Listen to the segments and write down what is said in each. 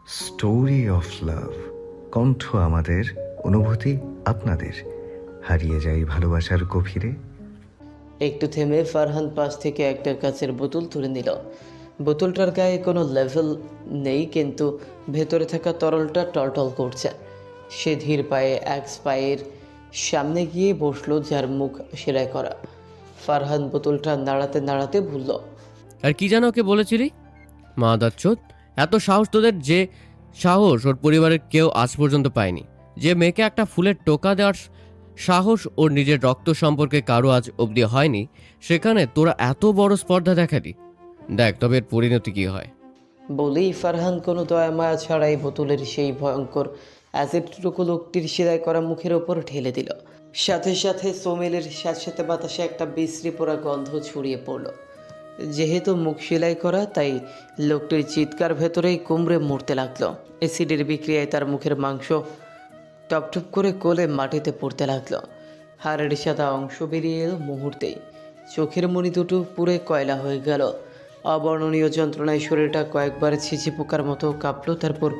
Story of love. কণ্ঠ আমাদের, অনুভূতি আপনাদের। হারিয়ে যাই ভালোবাসার গভীরে। একটু থেমে ফারহান পাশ থেকে একটা কাচের বোতল তুলে নিল। বোতলটার গায়ে কোনো লেভেল নেই, কিন্তু ভেতরে থাকা তরলটা টলটল করছে। সে ধীর পায়ে এক স্পাইয়ের সামনে গিয়ে বসলো, যার মুখ সেলাই করা। ফারহান বোতলটা নাড়াতে নাড়াতে বলল, আর কি যেন ওকে বলেছিলি? মাদারচোদ, এত সাহস তোদের! যে সাহস ওর পরিবারের কেউ আজ পর্যন্ত পায়নি। যে মেয়েকে একটা ফুলের টোকা দেওয়ার সাহস ওর নিজের রক্ত সম্পর্কে কারো আজ অবধি হয়নি, সেখানে তোরা এত বড় স্পর্ধা দেখালি। দেখ তবে এর পরিণতি কি হয়। বলেই ফারহান কোনো দয়া মায়া ছাড়াই বোতলের সেই ভয়ঙ্কর অ্যাসিডটুকু লোকটির সেলাই করা মুখের ওপর ঢেলে দিল। সাথে সাথে সোমেলের স্যাঁতস্যাঁতে বাতাসে একটা বিশ্রী পোড়া গন্ধ ছড়িয়ে পড়ল। যেহেতু মুখ সেলাই করা, তাই লোকটির চিৎকার ভেতরেই কুমড়ে মরতে লাগলো। অ্যাসিডের বিক্রিয়ায় তার মুখের মাংস টপটপ করে কোলে মাটিতে পড়তে লাগলো। হাড়ের সাদা অংশ বেরিয়ে এলো মুহূর্তেই। চোখের মণি দুটো পুরে কয়লা হয়ে গেল। অবর্ণনীয় যন্ত্রণায় শরীরটা কয়েকবার ছিচি পোকার মতো কাঁপলো, তারপর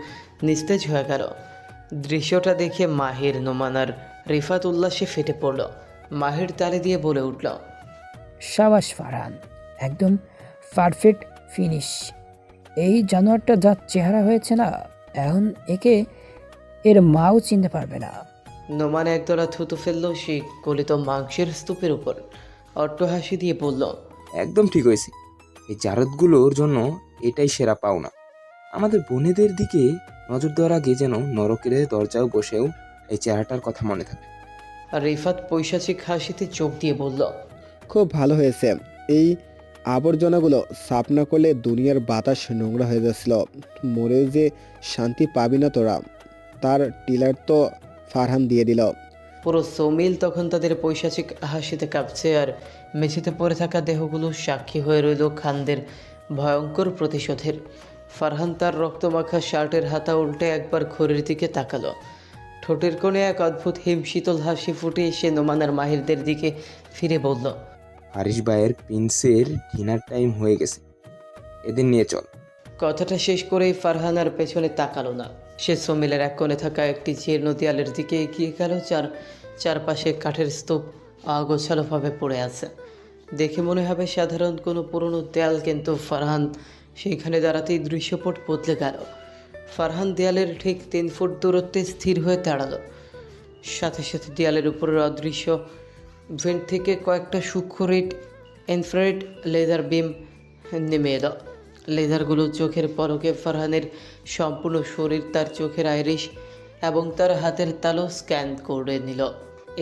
নিস্তেজ হয়ে গেল। দৃশ্যটা দেখে মাহির, নোমান আর রিফাত উল্লাসে ফেটে পড়ল। মাহির তালি দিয়ে বলে উঠল, সাবাস ফারহান, একদম পারফেক্ট ফিনিশ। এই জানোয়ারটা যা চেহারা হয়েছে না, এখন একে এর মাও চিনতে পারবে না। নোমান একদলা থুতু ফেললো সেই গলিত মাংসের স্তূপের উপর। অট্টহাসি দিয়ে বলল, একদম ঠিক হয়েছে। এই জারদগুলোর জন্য এটাই সেরা পাওনা। আমাদের বোনেদের দিকে নজর দেওয়ার আগে যেন নরকের দরজাও বসেও এই চেহারাটার কথা মনে থাকে। আর রিফাত পৈশাচিক হাসিতে চোখ দিয়ে বলল, খুব ভালো হয়েছে। এই আবর্জনাগুলো সাফ না করলে দুনিয়ার বাতাস নোংরা হয়ে যাচ্ছিল। মরে যে শান্তি পাবি না তোরা। তার টিলার তো ফারহান দিয়ে দিল। পুরো সৌমিল তখন তাদের পৈশাচিক হাসিতে কাঁপছে, আর মেঝেতে পড়ে থাকা দেহগুলো সাক্ষী হয়ে রইল খানদের ভয়ঙ্কর প্রতিশোধের। ফারহান তার রক্তমাখা শার্টের হাতা উল্টে একবার ঘড়ির দিকে তাকালো। ঠোঁটের কোণে এক অদ্ভুত হিমশীতল হাসি ফুটে এসে নোমান আর মাহিরদের দিকে ফিরে বলল, হারিস ভাইয়ের প্রিন্সের ডিনার টাইম হয়ে গেছে, এদের নিয়ে চল। কথাটা শেষ করেই ফারহান আর পেছনে তাকালো না। সে সমিলের এক কোণে থাকা একটি জীর্ণ দেয়ালের দিকে এগিয়ে গেল, যার চারপাশে কাঠের স্তূপ অগোছালোভাবে পড়ে আছে। দেখে মনে হবে সাধারণ কোনো পুরনো দেয়াল, কিন্তু ফারহান সেইখানে দাঁড়াতেই দৃশ্যপট বদলে গেল। ফারহান দেয়ালের ঠিক 3 ফুট দূরত্বে স্থির হয়ে দাঁড়ালো। সাথে সাথে দেয়ালের উপরের অদৃশ্য ভেন্ট থেকে কয়েকটা সূক্ষ্ম রেড ইনফ্রারেড লেজার বিম নেমে এলো। লেজারগুলো চোখের পলকে ফারহানের সম্পূর্ণ শরীর, তার চোখের আইরিশ এবং তার হাতের তালু স্ক্যান করে নিল।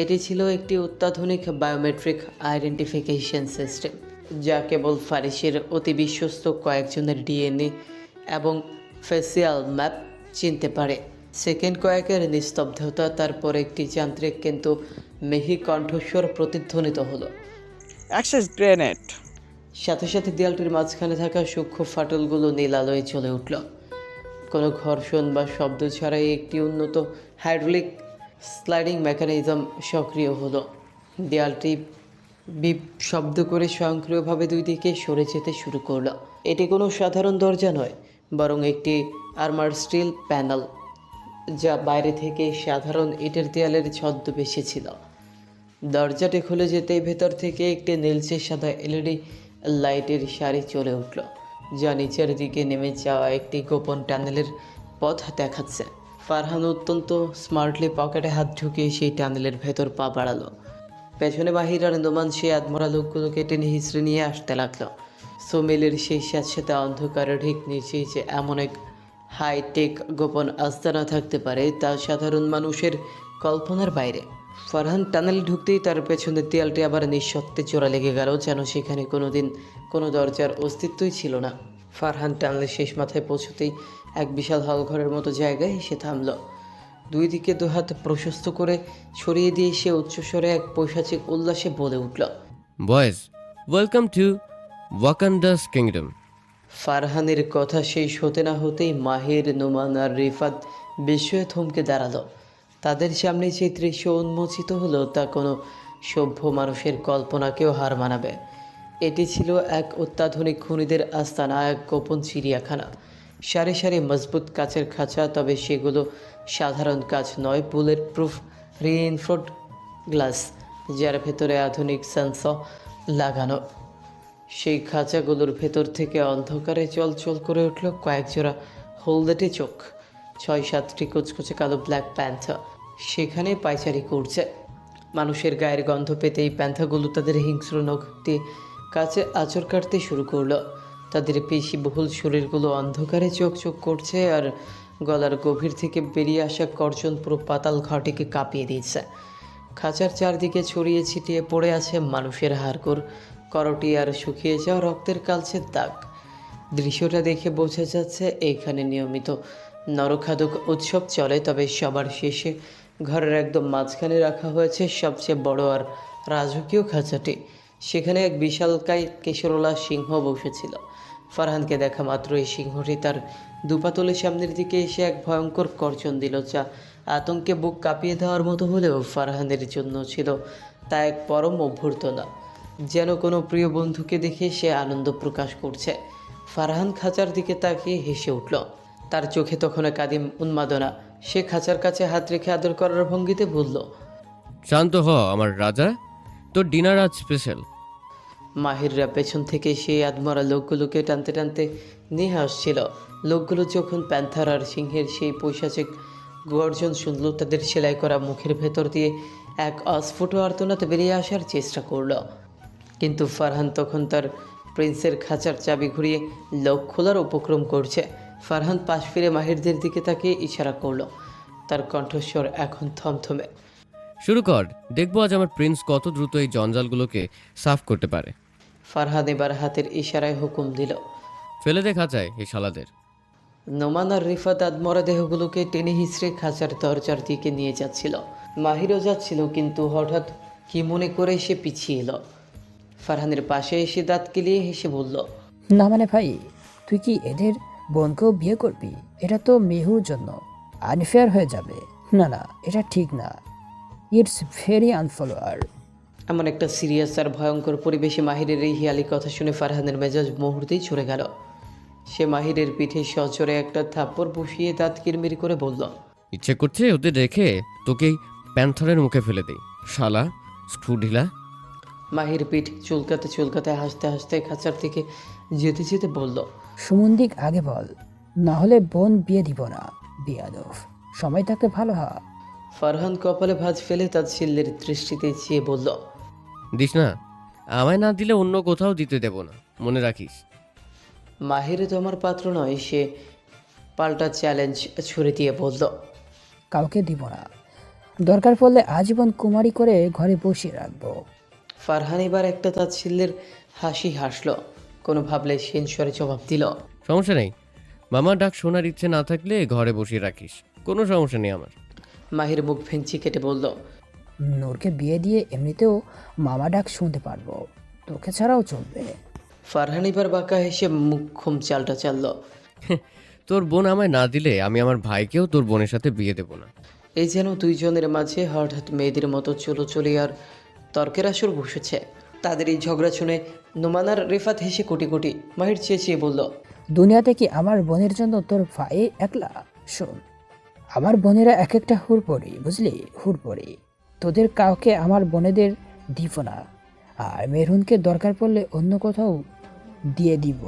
এটি ছিল একটি অত্যাধুনিক বায়োমেট্রিক আইডেন্টিফিকেশন সিস্টেম, যা কেবল ফারিসের অতি বিশ্বস্ত কয়েকজনের ডিএনএ এবং ফেসিয়াল ম্যাপ চিনতে পারে। সেকেন্ড কয়েকের নিস্তব্ধতা, তারপর একটি যান্ত্রিক কিন্তু মেহি কণ্ঠস্বর প্রতিধ্বনিত হলো। Access grenade. সাথে সাথে দেয়ালটির মাঝখানে থাকা সূক্ষ্ম ফাটলগুলো নীল আলোয় জ্বলে উঠল। কোনো ঘর্ষণ বা শব্দ ছাড়াই একটি উন্নত হাইড্রোলিক স্লাইডিং মেকানিজম সক্রিয় হলো। দেয়ালটি বিপ শব্দ করে স্বয়ংক্রিয়ভাবে দুই দিকে সরে যেতে শুরু করলো। এটি কোনো সাধারণ দরজা নয়, বরং একটি আর্মার স্টিল প্যানেল, যা বাইরে থেকে সাধারণ ইটের দেয়ালের ছদ্মবেশে ছিল। দরজাটি খুলে যেতেই ভেতর থেকে একটি নীলচে সাদা এলইডি লাইটের সারি চলে উঠল, যা নিচের দিকে নেমে যাওয়া একটি গোপন টানেলের পথ দেখাচ্ছে। ফারহান অত্যন্ত স্মার্টলি পকেটে হাত ঢুকিয়ে সেই টানেলের ভেতর পা বাড়ালো। পেছনে বাহির আর নোমান সেই আদমরা লোকগুলোকে টেনে হিঁচড়ে নিয়ে আসতে লাগলো। সোমেলের সেই স্যাঁতস্যাঁতে অন্ধকারের ঠিক নিচেই যে এমন এক হাইটেক গোপন আস্তানা থাকতে পারে, তা সাধারণ মানুষের কল্পনার বাইরে। ফারহান টানেলে ঢুকতেই তার পেছনের দেয়ালটি আবার নিঃশব্দে জোড়া লেগে গেল, যেন সেখানে কোনোদিন কোনো দরজার অস্তিত্বই ছিল না। ফারহান টানেলের শেষ মাথায় পৌঁছতেই এক বিশাল হলঘরের মতো জায়গায় এসে থামল। দুই দিকে দুহাত প্রশস্ত করে ছড়িয়ে দিয়ে সে উচ্চস্বরে এক পৈশাচিক উল্লাসে বলে উঠল, বয়েজ, ওয়েলকাম টু ওয়াকান্ডাস কিংডম। ফারহানের কথা শেষ হতে না হতেই মাহির, নোমান আর রিফাত বিস্ময়ে থমকে দাঁড়ালো। তাদের সামনে যে দৃশ্য উন্মোচিত হলো, তা কোনো সভ্য মানুষের কল্পনাকেও হার মানাবে। এটি ছিল এক অত্যাধুনিক খুনিদের আস্তানা, এক গোপন চিড়িয়াখানা। সারি সারি মজবুত কাচের খাঁচা, তবে সেগুলো সাধারণ কাচ নয়, বুলেট প্রুফ রিইনফোর্সড গ্লাস, যার ভেতরে আধুনিক সেন্সর লাগানো। সেই খাঁচাগুলোর ভেতর থেকে অন্ধকারে চলচল করে উঠল কয়েক জোড়া হলদেটে চোখ। 6-7টি কুচকুচে কালো ব্ল্যাক প্যান্থা সেখানে পায়চারি করছে। মানুষের গায়ের গন্ধ পেতেই প্যান্থাগুলো তাদের হিংস্র নখ দিয়ে কাছে আঁচড় কাটতে শুরু করলো। তাদের পেশিবহুল শরীরগুলো অন্ধকারে চোখ চোখ করছে, আর গলার গভীর থেকে বেরিয়ে আসা গর্জন পুরো পাতাল ঘাটিকে কাঁপিয়ে দিয়েছে। খাঁচার চারদিকে ছড়িয়ে ছিটিয়ে পড়ে আছে মানুষের হাড়গোড়, করটি আর শুকিয়ে যাওয়া রক্তের কালচের দাগ। দৃশ্যটা দেখে বোঝা যাচ্ছে এইখানে নিয়মিত নরখাদক উৎসব চলে, তবে সবার শেষে ঘরের একদম মাঝখানে রাখা হয়েছে সবচেয়ে বড় আর রাজকীয় খাঁচাটি। সেখানে এক বিশালকায় কেশরওয়ালা সিংহ বসেছিল। ফারহানকে দেখা মাত্র এই সিংহটি তার দুপাতলে সামনের দিকে এসে এক ভয়ঙ্কর গর্জন দিল, যা আতঙ্কে বুক কাঁপিয়ে দেওয়ার মতো হলেও ফারহানের জন্য ছিল তা এক পরম অভ্যর্থনা। যেন কোনো প্রিয় বন্ধুকে দেখে সে আনন্দ প্রকাশ করছে। ফারহান খাঁচার দিকে তাকিয়ে হেসে উঠল। তার চোখে তখন এক আদিম উন্মাদনা। সে খাঁচার কাছে হাত রেখে আদর করার ভঙ্গিতে বলল, শান্ত হ আমার রাজা, তোর ডিনার আজ স্পেশাল। মাহিররা পেছন থেকে সেই আদমরা লোকগুলোকে টানতে টানতে নিয়ে আসছিল। লোকগুলো যখন প্যান্থার আর সিংহের সেই পৈশাচিক গর্জন শুনল, তাদের সেলাই করা মুখের ভেতর দিয়ে এক অস্ফুট আর্তনাদ বেরিয়ে আসার চেষ্টা করলো। কিন্তু ফারহান তখন তার প্রিন্সের খাঁচার চাবি ঘুরিয়ে লক খোলার উপক্রম করছে। ফারহান পাশ ফিরে মাহিরদের দিকে তাকিয়ে ইশারা করলো। তার কণ্ঠস্বর এখন থমথমে। শুরু কর, দেখবো আজ আমার প্রিন্স কত দ্রুত এই জঞ্জালগুলোকে সাফ করতে পারে। ফারহান এবার হাতের ইশারায় হুকুম দিল। ফেলে দে খাঁচায় এই শালাদের। নোমান আর রিফাত আদমরা দেহগুলোকে টেনে হিঁচড়ে খাঁচার দরজার দিকে নিয়ে যাচ্ছিল। মাহিরও যাচ্ছিল, কিন্তু হঠাৎ কি মনে করে সে পিছিয়ে এলো। ফারহানের পাশে এসে দাঁত কিলিয়ে হেসে বলল, না মানে ভাই, তুই কি এদের বোনকেও বিয়ে করবি? এটা তো মেহুর জন্য আনফেয়ার হয়ে যাবে। না না, এটা ঠিক না। It's very unfollower. এমন একটা সিরিয়াস আর ভয়ঙ্কর পরিবেশে মাহিরের এই হিয়ালি কথা শুনে ফারহানের মেজাজ মুহূর্তেই ছড়ে গেল। সে মাহিরের পিঠে সজোরে একটা থাপ্পড় বসিয়ে দাঁত কিরমির করে বলল, ইচ্ছে করছে ওদের রেখে তোকেই প্যান্থরের মুখে ফেলে দেই শালা স্ক্রু ঢিলা। মাহির পিঠ চুলকাতে চুলকাতে হাসতে হাসতে খাঁচার দিকে যেতে যেতে বলল, সুমন্দিক আগে বল, না হলে বোন বিয়ে দিব না। বিয়াদব, সময় থাকতে ভালো হয়। ফারহান কপালে ভাঁজ ফেলে তার ছিল্লের দৃষ্টিতে চেয়ে বলল, দিস না, আমায় না দিলে অন্য কোথাও দিতে দেব না, মনে রাখিস। মাহিরে তো আমার পাত্র নয়। সে পাল্টা চ্যালেঞ্জ ছুড়ে দিয়ে বলল, কাউকে দিব না। দরকার পড়লে আজীবন কুমারী করে ঘরে বসিয়ে রাখবো। ফারহান এবার একটা তার ছিল্লের হাসি হাসল। কোনো ভাবলে সেনসরে জবাব দিল, সমস্যা নেই, মামার ডাক শোনার ইচ্ছে না থাকলে ঘরে বসিয়ে রাখিস, কোনো সমস্যা নেই আমার। মাহির মুখ ভেঙচি কেটে বলল, নূরকে বিয়ে দিয়ে এমনিতেও মামা ডাক শুনতে পারবো, তোকে ছাড়াও চলবে। ফারহান এবার বাঁকা হেসে মুখ খুম চালটা চালল। তোর বোন আমায় না দিলে আমি আমার ভাইকেও তোর বোনের সাথে বিয়ে দেব না। এই যেন দুইজনের মাঝে হঠাৎ মেয়েদের মতো চলি আর তর্কের আসর বসেছে। তাদের এই ঝগড়া শুনে নোমানার রেফাত হেসে কোটি কোটি। মাহির চেঁচিয়ে বলল, দুনিয়াতে কি আমার বোনের জন্য তোর ভাই একলা? শোন, আমার বোনেরা এক একটা হুড়পড়ি, বুঝলি? হুড়পড়ি। তোদের কাউকে আমার বোনেদের দিব না, আর মেহরুনকে দরকার পড়লে অন্য কোথাও দিয়ে দিব।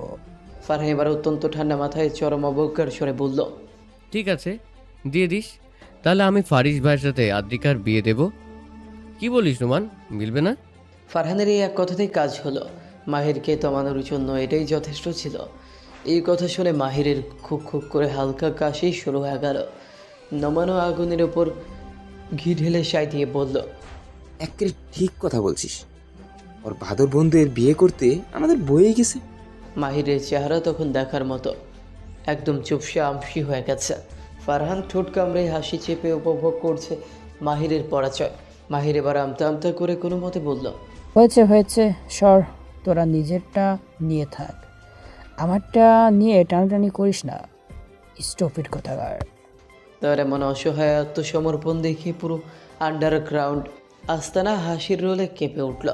ফারহান এবার অত্যন্ত ঠান্ডা মাথায় চরম অবজ্ঞার স্বরে বলল, ঠিক আছে, দিয়ে দিস। তাহলে আমি ফারিস ভাইয়ের সাথে আদ্রিকার বিয়ে দেব। কি বলিস নোমান, মিলবে না? ফারহানের এই এক কথাতেই কাজ হলো। মাহিরকে থামানোর জন্য এটাই যথেষ্ট ছিল। এই কথা শুনে মাহিরের খুক খুক করে হালকা কাশি শুরু হয়ে গেল। নমানো আগুনের ওপর ঘি ঢেলে সাই দিয়ে বলল, একেবারে ঠিক কথা বলছিস। ওর বাদর বন্ধুদের বিয়ে করতে আমাদের বয়ে গেছে। মাহিরের চেহারা তখন দেখার মতো, একদম চুপসে আমসি হয়ে গেছে। ফারহান ঠোঁট কামড়ে হাসি চেপে উপভোগ করছে মাহিরের পরাজয়। মাহির এবার আমতা আমতা করে কোনো মতে বলল, হয়েছে হয়েছে, সর, তোরা নিজেরটা নিয়ে থাক, আমারটা নিয়ে টানাটানি করিস না। স্টপিড কথাকার। তার এমন অসহায় আত্মসমর্পণ দেখে পুরো আন্ডারগ্রাউন্ড আস্তানা হাসির রোলে কেঁপে উঠল।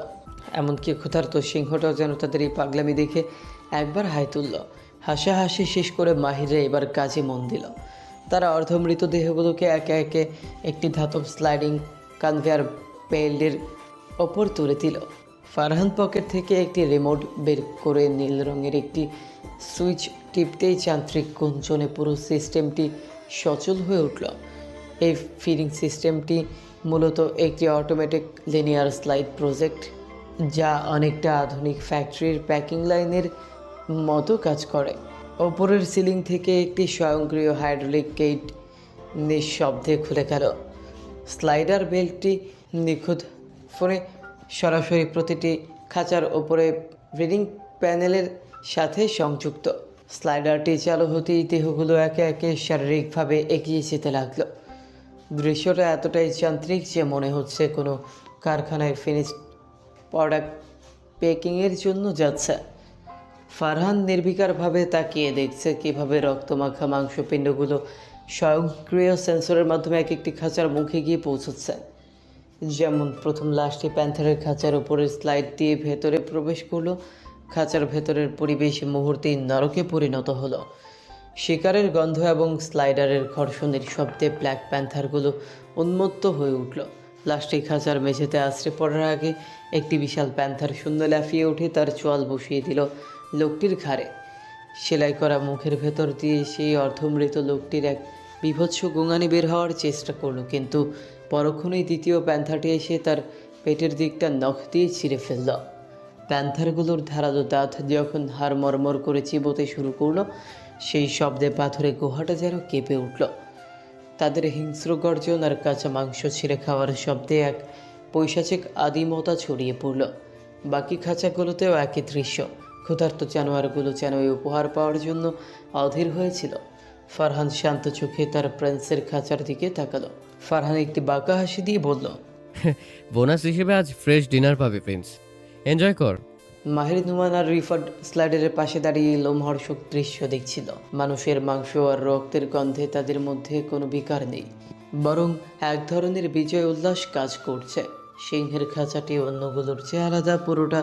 এমনকি ক্ষুধার্ত সিংহটাও যেন তাদের এই পাগলামি দেখে একবার হাই তুলল। হাসাহাসি শেষ করে মাহিরা এবার কাজে মন দিল। তারা অর্ধমৃত দেহগুলোকে একে একে একটি ধাতব স্লাইডিং কনভেয়ার বেল্টের ওপর তুলে দিল। ফারহান পকেট থেকে একটি রিমোট বের করে নীল রঙের একটি সুইচ টিপতেই যান্ত্রিক গুঞ্জনে পুরো সিস্টেমটি সচল হয়ে উঠল। এই ফিডিং সিস্টেমটি মূলত একটি অটোমেটিক লিনিয়ার স্লাইড প্রজেক্ট, যা অনেকটা আধুনিক ফ্যাক্টরির প্যাকিং লাইনের মতো কাজ করে। ওপরের সিলিং থেকে একটি স্বয়ংক্রিয় হাইড্রোলিক গেট নিঃশব্দে খুলে গেল। স্লাইডার বেল্টটি নিখুঁত ফোনে সরাসরি প্রতিটি খাঁচার ওপরে রিডিং প্যানেলের সাথে সংযুক্ত। স্লাইডারটি চালু হতেই দেহগুলো একে একে শারীরিকভাবে এগিয়ে যেতে লাগলো। দৃশ্যটা এতটাই যান্ত্রিক যে মনে হচ্ছে কোনো কারখানায় ফিনিশড প্রোডাক্ট প্যাকিংয়ের জন্য যাচ্ছে। ফারহান নির্বিকারভাবে তাকিয়ে দেখছে কীভাবে রক্তমাখা মাংসপিণ্ডগুলো স্বয়ংক্রিয় সেন্সরের মাধ্যমে এক একটি খাঁচার মুখে গিয়ে পৌঁছচ্ছে। যেমন প্রথম লাশটি প্যান্থারের খাঁচার উপরে স্লাইড দিয়ে ভেতরে প্রবেশ করলো। খাঁচার ভেতরের পরিবেশ মুহূর্তেই নরকে পরিণত হলো। শিকারের গন্ধ এবং স্লাইডারের ঘর্ষণের শব্দে ব্ল্যাক প্যান্থারগুলো উন্মত্ত হয়ে উঠল। লাশটি খাঁচার মেঝেতে আছড়ে পড়ার আগে একটি বিশাল প্যান্থার শূন্য লাফিয়ে উঠে তার চোয়াল বসিয়ে দিল লোকটির ঘাড়ে। সেলাই করা মুখের ভেতর দিয়ে সেই অর্ধমৃত লোকটির এক বীভৎস গোঙানি বের হওয়ার চেষ্টা করলো, কিন্তু পরক্ষণেই দ্বিতীয় প্যান্থারটি এসে তার পেটের দিকটা নখ দিয়ে ছিঁড়ে ফেলল। প্যান্থারগুলোর ধারালো দাঁত যখন হাড় মরমর করে চিবোতে শুরু করলো, সেই শব্দে পাথরের গুহাটা যেন কেঁপে উঠল। তাদের হিংস্র গর্জন আর কাঁচা মাংস ছিঁড়ে খাওয়ার শব্দে এক পৈশাচিক আদিমতা ছড়িয়ে পড়ল। বাকি খাঁচাগুলোতেও একই দৃশ্য। ক্ষুধার্ত জানোয়ারগুলো যেন এই উপহার পাওয়ার জন্য অধীর হয়েছিল। ফারহান শান্ত চোখে তার প্রিন্সের খাঁচার দিকে তাকালো। ফারহান একটি বাঁকা হাসি দিয়ে বলল, বোনাস হিসেবে আজ ফ্রেশ ডিনার পাবে প্রিন্স, এনজয় কর। মাহির নুমান আর রিফার্ড স্লাইডারের পাশে দাঁড়িয়ে লোমহর্ষক দৃশ্য দেখছিল। মানুষের মাংস আর রক্তের গন্ধে তাদের মধ্যে কোনো বিকার নেই, বরং এক ধরনের বিজয় উল্লাস কাজ করছে। সিংহের খাঁচাটি অন্যগুলোর চেয়ে আলাদা, পুরোটা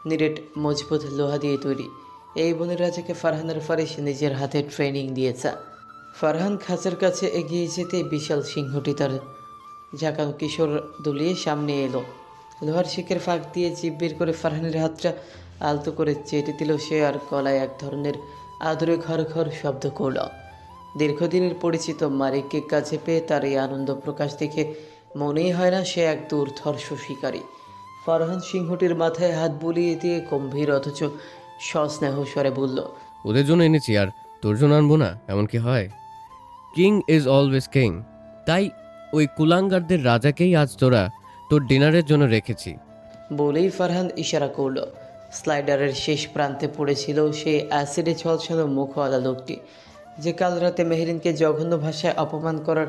নিরেট মজবুত লোহা দিয়ে তৈরি। এই বনের রাজাকে ফারহানের ফারিস নিজের হাতে ট্রেনিং দিয়েছে। ফারহান খাঁচার কাছে এগিয়ে যেতে বিশাল সিংহটি তার ঝাঁকানো কিশোর দুলিয়ে সামনে এলো। লোহার শিকের ফাঁক দিয়ে জিভ বের করে ফারহানের হাতটা আলতো করে চেটে দিল সে, আর গলায় এক ধরনের আদরে ঘর ঘর শব্দ করল। দীর্ঘদিনের পরিচিত মালিককে কাছে পেয়ে তার এই আনন্দ প্রকাশ দেখে মনেই হয় না সে এক দুর্ধর্ষ শিকারী। ফারহান সিংহটির মাথায় হাত বুলিয়ে দিয়ে গম্ভীর অথচ সস্নেহ স্বরে বলল, ওদের জন্য এনেছি, আর তোর জন্য আনবো না এমন কি হয়? King is always king. তাই ওই কুলাঙ্গারদের রাজাকেই আজ তোর ডিনারের জন্য রেখেছি। বলেই ফারহান ইশারা করল। স্লাইডারের শেষ প্রান্তে পড়েছিল সেই অ্যাসিডে ঝলসানো মুখওয়ালা লোকটি, যে কাল রাতে মেহরিনকে জঘন্য ভাষায় অপমান করার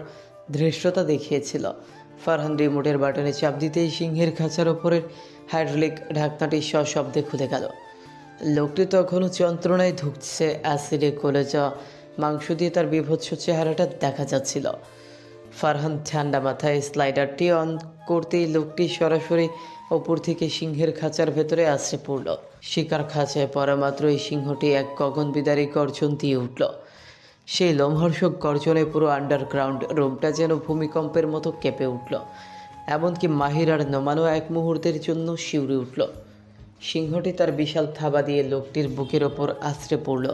ধৃষ্টতা দেখিয়েছিল। ফারহান রিমোটের বাটনে চাপ দিতেই সিংহের খাঁচার ওপরের হাইড্রোলিক ঢাকনাটি সশব্দে খুলে গেল। লোকটি তখনও যন্ত্রণায় ধুঁকছে। অ্যাসিডে গলে যাওয়া মাংস দিয়ে তার বীভৎস চেহারাটা দেখা যাচ্ছিল। ফারহান ঠান্ডা মাথায় স্লাইডারটি অন করতেই লোকটি সরাসরি ওপর থেকে সিংহের খাঁচার ভেতরে আছড়ে পড়ল। শিকার খাঁচায় পড়া মাত্রই সিংহটি এক গগনবিদারী গর্জন দিয়ে উঠল। সেই লোমহর্ষক গর্জনে পুরো আন্ডারগ্রাউন্ড রুমটা যেন ভূমিকম্পের মতো কেঁপে উঠল। এমনকি মাহির আর নোমানও এক মুহূর্তের জন্য শিউরে উঠল। সিংহটি তার বিশাল থাবা দিয়ে লোকটির বুকের ওপর আছড়ে পড়ল।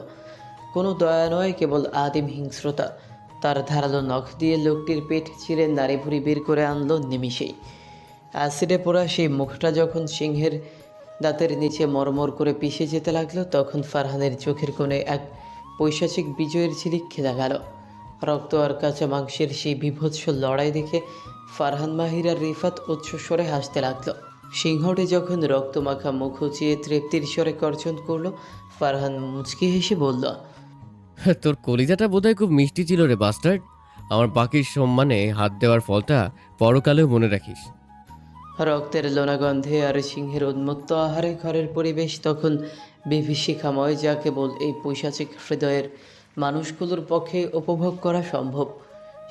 কোনো দয়া নয়, কেবল আদিম হিংস্রতা। তার ধারালো নখ দিয়ে লোকটির পেট চিরে নাড়ি ভুড়ি বের করে আনলো নিমিষেই। অ্যাসিডে পোড়া সেই মুখটা যখন সিংহের দাঁতের নিচে মরমর করে পিষে যেতে লাগলো, তখন ফারহানের চোখের কোণে এক পৈশাচিক বিজয়ের ঝিলিক খেলা গেল। রক্ত আর কাঁচা মাংসের সেই বীভৎস লড়াই দেখে ফারহান, মাহির আর রিফাত উচ্চস্বরে হাসতে লাগলো। সিংহটি যখন রক্তমাখা মুখ উঁচিয়ে তৃপ্তির স্বরে গর্জন করলো, ফারহান মুচকি হেসে বলল, তোর কলিজাটা বোধহয় খুব মিষ্টি ছিল রে বাস্টার্ড। আমার বাকির সম্মানে হাত দেওয়ার ফলটা পরকালেও মনে রাখিস। রক্তের লোনাগন্ধে আর সিংহের উন্মত্ত আহারে ঘরের পরিবেশ তখন বিভীষিকাময়, যা কেবল এই পৈশাচিক হৃদয়ের মানুষগুলোর পক্ষে উপভোগ করা সম্ভব।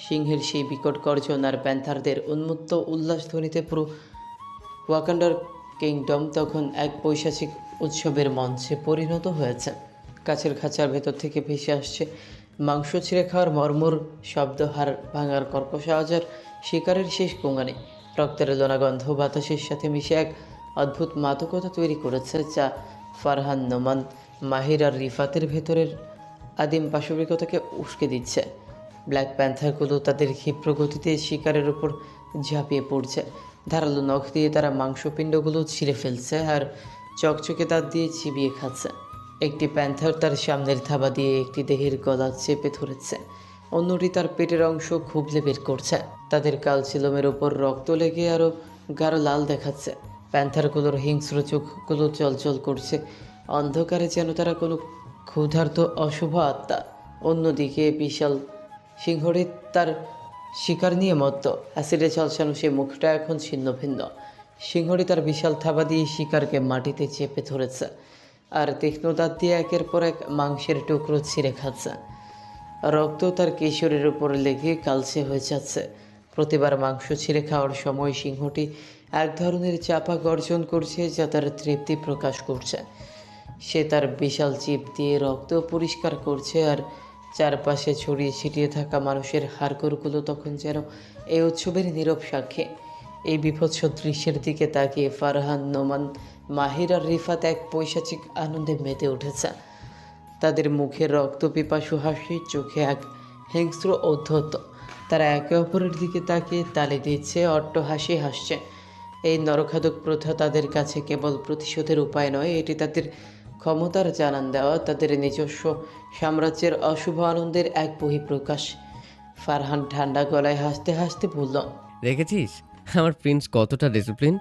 সিংহের সেই বিকট গর্জন আর প্যান্থারদের উন্মত্ত উল্লাসধ্বনিতে পুরো ওয়াকান্ডার কিংডম তখন এক পৈশাচিক উৎসবের মঞ্চে পরিণত হয়েছে। কাছের খাঁচার ভেতর থেকে ভেসে আসছে মাংস ছিঁড়ে খাওয়ার মর্মর শব্দ, হাড় ভাঙার কর্কশ আওয়াজ আর শিকারের শেষ গোঙানি। রক্তের লোনাগন্ধ বাতাসের সাথে মিশে এক অদ্ভুত মাদকতা তৈরি করেছে, যা ফারহান, নোমান, মাহির আর রিফাতের ভেতরের আদিম পাশবিকতাকে উস্কে দিচ্ছে। ব্ল্যাক প্যান্থারগুলো তাদের ক্ষিপ্র গতিতে শিকারের উপর ঝাঁপিয়ে পড়ছে। ধারালো নখ দিয়ে তারা মাংসপিণ্ডগুলো ছিঁড়ে ফেলছে আর চকচকে দাঁত দিয়ে চিবিয়ে খাচ্ছে। একটি প্যান্থার তার সামনের থাবা দিয়ে একটি দেহের গলা চেপে ধরেছে, অন্যটি তার পেটের অংশ খুবলে বের করছে। তাদের কালচিলমের ওপর রক্ত লেগে আরও গাঢ় লাল দেখাচ্ছে। প্যান্থারগুলোর হিংস্র চোখগুলো চলচল করছে অন্ধকারে, যেন তারা কোনো ক্ষুধার্ত অশুভ আত্মা। অন্যদিকে বিশাল সিংহটি তার শিকার নিয়ে মত্ত। অ্যাসিডে ঝলসানো সে মুখটা এখন ছিন্ন ভিন্ন। সিংহটি তার বিশাল থাবা দিয়ে শিকারকে মাটিতে চেপে ধরেছে আর তীক্ষ্ণ দাঁত দিয়ে একের পর এক মাংসের টুকরো ছিঁড়ে খাচ্ছে। রক্ত তার কেশরের উপর লেগে কালচে হয়ে যাচ্ছে। প্রতিবার মাংস ছিঁড়ে খাওয়ার সময় সিংহটি এক ধরনের চাপা গর্জন করছে, যা তার তৃপ্তি প্রকাশ করছে। সে তার বিশাল চিপ দিয়ে রক্ত পরিষ্কার করছে আর চারপাশে ছড়িয়ে ছিটিয়ে থাকা মানুষের হাড়গোড়গুলো তখন যেন এই উৎসবের নীরব সাক্ষী। এই বিভৎস দৃশ্যের দিকে তাকিয়ে ফারহান, নোমান, মাহির আর রিফাত এক পৈশাচিক আনন্দে মেতে উঠেছে। তাদের মুখে রক্ত পিপাসু হাসি, চোখে এক হিংস্র ঔদ্ধত্য। তারা একে অপরের দিকে তাকিয়ে তালি দিচ্ছে, অট্টহাসি হাসছে। এই নরখাদক প্রথা তাদের কাছে কেবল প্রতিশোধের উপায় নয়, এটি তাদের ক্ষমতার জানান দেওয়া, তাদের নিজস্ব সাম্রাজ্যের অশুভ আনন্দের এক বহিঃপ্রকাশ। ফারহান ঠান্ডা গলায় হাসতে হাসতে বলল, দেখেছিস আমার প্রিন্স কতটা ডিসিপ্লিন,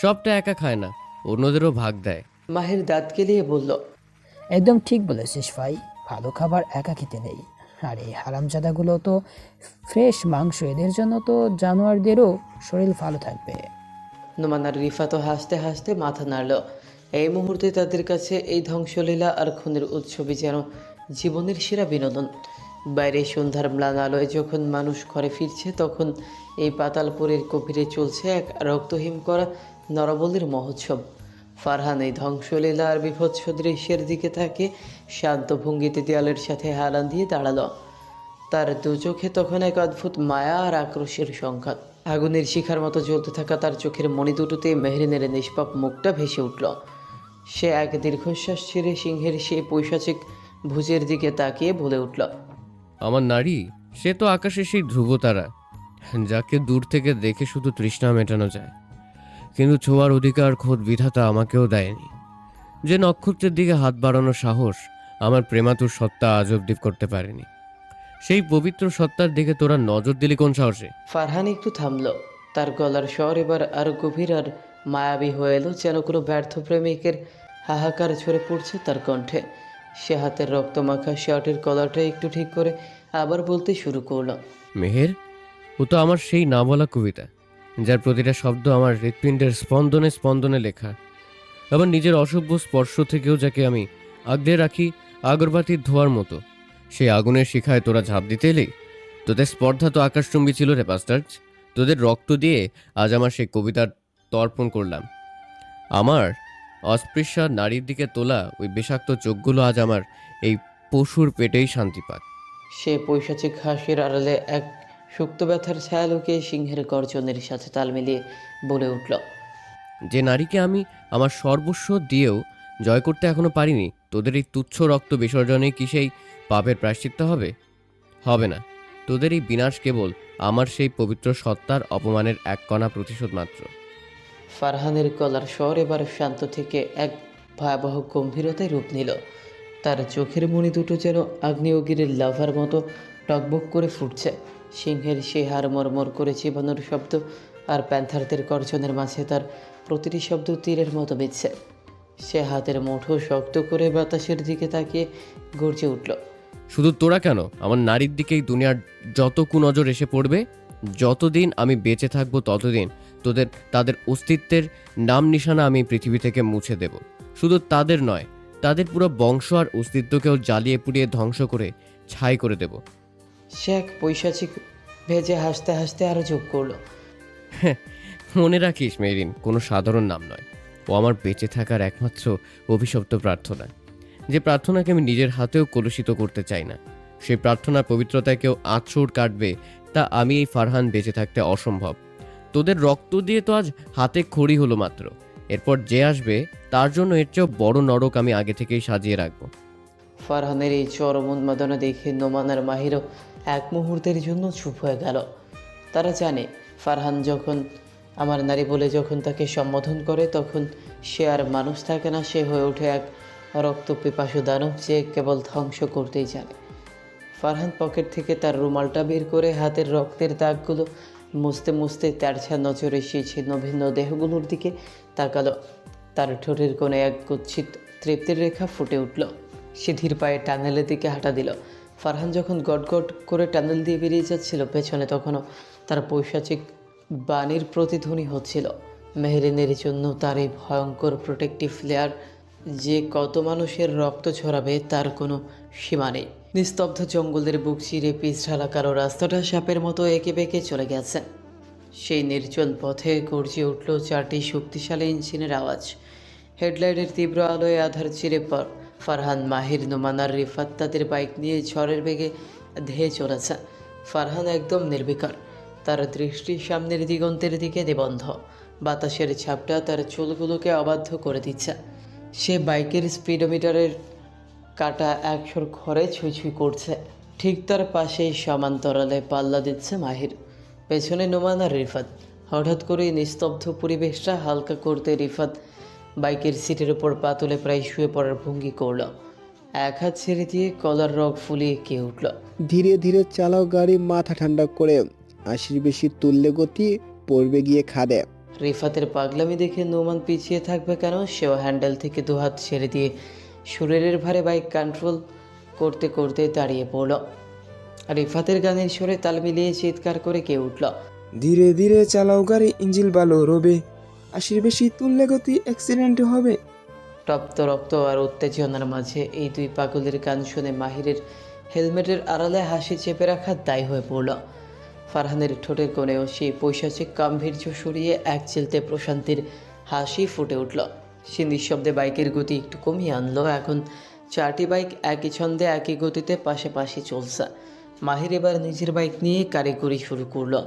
সবটা একা খায় না, অন্যদেরও ভাগ দেয়। মাহির দাঁত কেলিয়ে বলল, একদম ঠিক বলেছিস ভাই, ভালো খাবার একা খেতে নেই। আর এই হারামজাদাগুলো তো ফ্রেশ মাংস, এদের জন্য তো জানোয়ারদেরও শরীর ভালো থাকবে। নোমান আর রিফাতও হাসতে হাসতে মাথা নাড়ল। এই মুহূর্তে তাদের কাছে এই ধ্বংসলীলা আর খুনের উৎসবই যেন জীবনের সেরা বিনোদন। বাইরে সন্ধ্যার ম্লান আলোয় যখন মানুষ ঘরে ফিরছে, তখন এই পাতালপুরের গভীরে চলছে এক রক্তহীন করা নরবলির মহোৎসব। ফারহান এই ধ্বংসলীলা আর বিভৎস দৃশ্যের দিকে তাকে শান্ত ভঙ্গিতে দেয়ালের সাথে হেলান দিয়ে দাঁড়ালো। তার দু চোখে তখন এক অদ্ভুত মায়া আর আক্রোশের সংঘাত। আগুনের শিখার মতো জ্বলতে থাকা তার চোখের মণি দুটোতে মেহরিনের নিষ্পাপ মুখটা ভেসে উঠল। সে এক দীর্ঘশ্বাস ছেড়ে সিংহের সেই পৈশাচিক ভুজের দিকে তাকিয়ে বলে উঠল, আমার নারী, সে তো আকাশে সেই ধ্রুবতারা, যাকে দূর থেকে দেখে শুধু তৃষ্ণা মেটানো যায়, কিন্তু ছোঁয়ার অধিকার খোদ বিধাতা আমাকেও দেয়নি। যে নক্ষত্রের দিকে হাত বাড়ানোর সাহস আমার প্রেমাতুর সত্তা আজ অব্দি করতে পারেনি, সেই পবিত্র সত্তার দিকে তোরা নজর দিলি কোন সাহসে? ফারহান একটু থামল। তার গলার স্বর এবার আরো গভীর আর মায়াবী হয়ে এলো, যেন কোনো ব্যর্থ প্রেমিকের হাহাকার ঝরে পড়ছে তার কণ্ঠে। সে হাতের রক্তমাখা শার্টের কলারটা একটু ঠিক করে আবার বলতে শুরু করলো, মেহের, ও তো আমার সেই না বলা কবিতা, যার প্রতিটা শব্দ আমার হৃৎপিণ্ডের স্পন্দনে স্পন্দনে লেখা। আবার নিজের অসভ্য স্পর্শ থেকেও যাকে আমি আগলে রাখি আগরবাতির ধোয়ার মতো, সেই আগুনের শিখায় তোরা ঝাঁপ দিতে এলি। তোদের স্পর্ধা তো আকাশচুম্বী ছিল রে বাস্টার্ড। তোদের রক্ত দিয়ে আজ আমার সেই কবিতার তর্পণ করলাম। আমার অস্পৃশ্যা নারীর দিকে তোলা ওই বিষাক্ত চোখগুলো আজ আমার এই পশুর পেটেই শান্তি পাক। সে পৈশাচিক হাসির আড়ালে এক সুপ্ত ব্যথার ছায়া লুকিয়ে সিংহের গর্জনের সাথে তাল মিলিয়ে বলে উঠল, যে নারীকে আমি আমার সর্বস্ব দিয়েও জয় করতে এখনো পারিনি, তোদের এই তুচ্ছ রক্ত বিসর্জনে কি সেই পাপের প্রায়শ্চিত্ত হবে? হবে না। তোদের এই বিনাশ কেবল আমার সেই পবিত্র সত্তার অপমানের এক কণা প্রতিশোধ মাত্র। ফারহানের গলার স্বর এবার শান্ত থেকে এক ভয়াবহ গম্ভীরতায় রূপ নিল। তার চোখের মণি দুটো যেন আগ্নেয়গিরির লাভার মতো টকবক করে ফুটছে। সিংহের সে হাড় মরমর করে চিবানোর শব্দ আর প্যান্থারদের গর্জনের মাঝে তার প্রতিটি শব্দ তীরের মতো বিচ্ছে। সে হাতের মুঠো শক্ত করে বাতাসের দিকে তাকিয়ে গর্জে উঠল, শুধু তোরা কেন, আমার নারীর দিকেই দুনিয়ার যত কুনজর এসে পড়বে, যতদিন আমি বেঁচে থাকবো ততদিন তাদের অস্তিত্বের নাম নিশানা আমি পৃথিবী থেকে মুছে দেব। শুধু তাদের নয়, তাদের পুরো বংশ আর অস্তিত্বকেও জ্বালিয়ে পুড়িয়ে ধ্বংস করে ছাই করে দেব। সে এক পৈশাচিক ভেজে হাসতে হাসতে আরও যোগ করলো, মনে রাখিস মেরিন কোনো সাধারণ নাম নয়, ও আমার বেঁচে থাকার একমাত্র অভিশপ্ত প্রার্থনা। যে প্রার্থনাকে আমি নিজের হাতেও কলুষিত করতে চাই না। সেই প্রার্থনার পবিত্রতায় কেউ আঁচড় কাটবে তা আমি এই ফারহান বেঁচে থাকতে অসম্ভব। তোদের রক্ত দিয়ে তো আজ হাতে খড়ি হলো মাত্র, এরপর যে আসবে তার জন্য এর চেয়েও বড় নরক আমি আগে থেকেই সাজিয়ে রাখবো। ফারহানের এই চরম উন্মাদনা দেখে নোমান আর মাহিরও এক মুহূর্তের জন্য চুপ হয়ে গেল। তারা জানে ফারহান যখন আমার নারী বলে যখন তাকে সম্বোধন করে তখন সে আর মানুষ থাকে না, সে হয়ে ওঠে এক রক্ত পিপাসু দানব যে কেবল ধ্বংস করতেই জানে। ফারহান পকেট থেকে তার রুমালটা বের করে হাতের রক্তের দাগগুলো মুছতে মুছতে তেরছা নজরে সেই ছিন্ন ভিন্ন দেহগুলোর দিকে তাকালো। তার ঠোঁটের কোণে এক কুৎসিত তৃপ্তির রেখা ফুটে উঠল। সে ধীর পায়ে টানেলের দিকে হাঁটা দিল। ফারহান যখন গটগট করে টানেল দিয়ে বেরিয়ে যাচ্ছিল পেছনে, তখনও তার পৈশাচিক বাণীর প্রতিধ্বনি হচ্ছিল। মেহরিনের জন্য তার এই ভয়ঙ্কর প্রোটেক্টিভ লেয়ার যে কত মানুষের রক্ত ছড়াবে তার কোনো সীমা নেই। নিস্তব্ধ জঙ্গলের বুক চিরে পিচ ঢালা কারো রাস্তাটা সাপের মতো এঁকে বেঁকে চলে গেছে। সেই নির্জন পথে গর্জে উঠল 4টি শক্তিশালী ইঞ্জিনের আওয়াজ। হেডলাইটের তীব্র আলোয় আধার চিরে পর ফারহান, মাহির, নোমান আর রিফাত তাদের বাইক নিয়ে ঝড়ের বেগে ধেয়ে চলেছে। ফারহান একদম নির্বিকার, তার দৃষ্টি সামনের দিগন্তের দিকে নিবন্ধ। বাতাসের ছাপটা তার চুলগুলোকে অবাধ্য করে দিচ্ছে। সে বাইকের স্পিডোমিটারের কাটা 100 ঘরে ছুঁই ছুঁই করছে। ঠিক তার পাশেই সমান্তরালে পাল্লা দিচ্ছে মাহির, পেছনে নোমান আর রিফাত। হঠাৎ করে নিস্তব্ধ পরিবেশটা হালকা করতে রিফাত বাইকের সিটের উপর পা তুলে প্রায় শুয়ে পড়ার ভঙ্গি করল। এক হাত ছেড়ে দিয়ে কলার রগ ফুলিয়ে কে উঠল। ধীরে ধীরে চালাও গাড়ি, মাথা ঠান্ডা করে। 80 বেশি তুললে গতি, পড়বে গিয়ে খাদে। রিফাতের পাগলামি দেখে নোমান পিছিয়ে থাকবে কেন, সেও হ্যান্ডেল থেকে দুহাত ছেড়ে দিয়ে শরীরের ভারে বাইক কন্ট্রোল করতে করতে দাঁড়িয়ে পড়ল। রিফাতের গানের সুরে তাল মিলিয়ে চিৎকার করে কে উঠল। ধীরে ধীরে চালাও গাড়ি, ইঞ্জিল ভালো রবে, 80 বেশি তুললে গতি, অ্যাক্সিডেন্ট হবে। তপ্ত রক্ত আর উত্তেজনার মাঝে এই দুই পাগলের গান শুনে মাহিরের হেলমেটের আড়ালে হাসি চেপে রাখা দায় হয়ে পড়ল। ফারহানের ঠোঁটের কোণেও সেই পৈশাচিক গাম্ভীর্য সরিয়ে এক চিলতে প্রশান্তির হাসি ফুটে উঠল। সে নিঃশব্দে বাইকের গতি একটু কমিয়ে আনলো। এখন 4টি বাইক একই ছন্দে একই গতিতে পাশাপাশি চলছে। মাহির এবার নিজের বাইক নিয়ে কারিগরি শুরু করলো।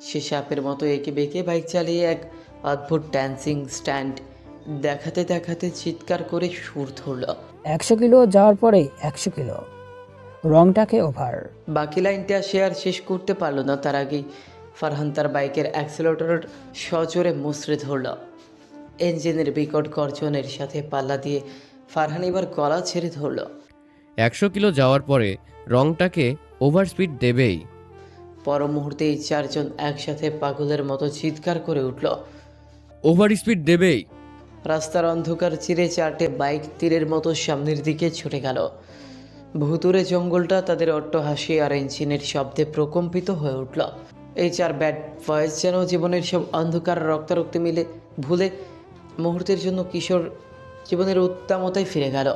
সে সাপের মতো এঁকে বেঁকে বাইক চালিয়ে এক অদ্ভুত ড্যান্সিং স্ট্যান্ড দেখাতে দেখাতে চিৎকার করে সুর ধরল। 100 কিলো যাওয়ার পরে 100 কিলো, রংটাকে ওভার। বাকি লাইনটা সে আর শেষ করতে পারল না, তার আগেই ফারহান তার বাইকের অ্যাক্সিলারেটর সজোরে মুচড়ে ধরল। ইঞ্জিনের বিকট গর্জনের সাথে পাল্লা দিয়ে ফারহান এবার গলা ছেড়ে ধরল। 100 কিলো যাওয়ার পরে রংটাকে ওভার স্পিড দেবেই। পর মুহূর্তেই 4 জন একসাথে পাগলের মতো চিৎকার করে উঠল। ওভার স্পিড দেবেই। রাস্তার অন্ধকার চিরে 4টে বাইক তীরের মতো সামনের দিকে ছুটে গেল। ভুতুরে জঙ্গলটা তাদের অট্টহাসি আর ইঞ্জিনের শব্দে প্রকম্পিত হয়ে উঠল। এই 4 ব্যাড ভয়েস যেন জীবনের সব অন্ধকার রক্তারক্তি মিলে ভুলে মুহূর্তের জন্য কিশোর জীবনের উত্তমতায় ফিরে গেল।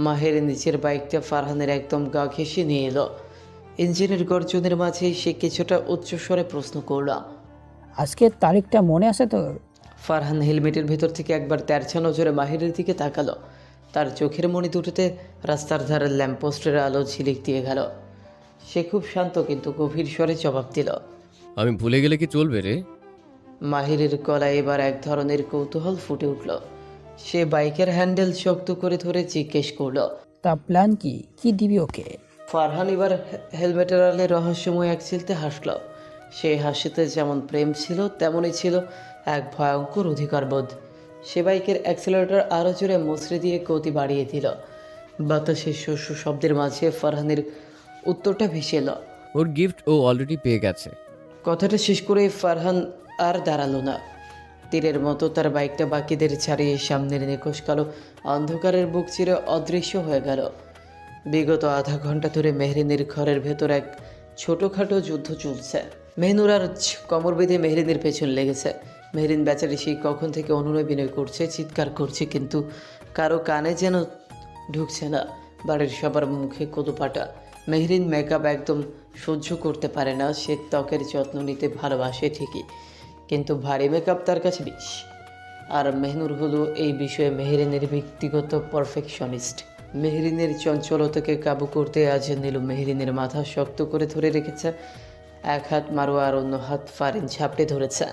মাহের নিচের বাইকটা ফারহানের একদম গা ঘেঁষে নিয়ে এলো। ইঞ্জিনের গর্জনের মাঝে সে কিছুটা উচ্চস্বরে প্রশ্ন করল, আজকের তারিখটা মনে আছে তোর? ফারহান হেলমেটের ভেতর থেকে একবার তেরছা নজরে মাহিরের দিকে তাকালো। তার চোখের মণি দুটোতে রাস্তার ধারের ল্যাম্পপোস্টের আলো ঝিলিক দিয়ে গেল। সে খুব শান্ত কিন্তু গভীর স্বরে জবাব দিল, আমি ভুলে গেলে কি চলবে রে? মাহিরের গলায় এবার এক ধরনের কৌতূহল ফুটে উঠল। সে বাইকের হ্যান্ডেল শক্ত করে ধরে জিজ্ঞেস করল, তা প্ল্যান কি? কি দিবি ওকে? ফারহান এবার হেলমেটের আলে রহস্যময় এক চিলতে হাসল। সেই হাসিতে যেমন প্রেম ছিল তেমনই ছিল এক ভয়ঙ্কর অধিকারবোধ। সে বাইকের অ্যাক্সিলারেটর আরও জোরে মুচড়ে দিয়ে গতি বাড়িয়ে দিল। বাতাসের শস্য শব্দের মাঝে ফারহানের উত্তরটা ভেসে এলো, ওর গিফট ও অলরেডি পেয়ে গেছে। কথাটা শেষ করে ফারহান আর দাঁড়ালো না। তীরের মতো তার বাইকটা বাকিদের ছাড়িয়ে সামনের নিকশ কালো অন্ধকারের বুক চিরে অদৃশ্য হয়ে গেল। বিগত আধা ঘন্টা ধরে মেহরিনের ঘরের ভেতর এক ছোটোখাটো যুদ্ধ চলছে। মেহনুর আর কমর বেঁধে মেহরিনের পেছন লেগেছে। মেহরিন বেচারি সেই কখন থেকে অনুনয় বিনয় করছে, চিৎকার করছে, কিন্তু কারো কানে যেন ঢুকছে না। বাড়ির সবার মুখে কদুপাটা। মেহরিন মেকআপ একদম সহ্য করতে পারে না। সে ত্বকের যত্ন নিতে ভালোবাসে ঠিকই, কিন্তু ভারী মেকআপ তার কাছে বিষ। আর মেহনুর হলো এই বিষয়ে মেহরিনের ব্যক্তিগত পারফেকশনিস্ট। মেহরিনের চঞ্চলতাকে কাবু করতে আজ নীলু মেহরিনের মাথা শক্ত করে ধরে রেখেছে। এক হাত মারোয়া আর অন্য হাত ফারিন ঝাপটে ধরেছে।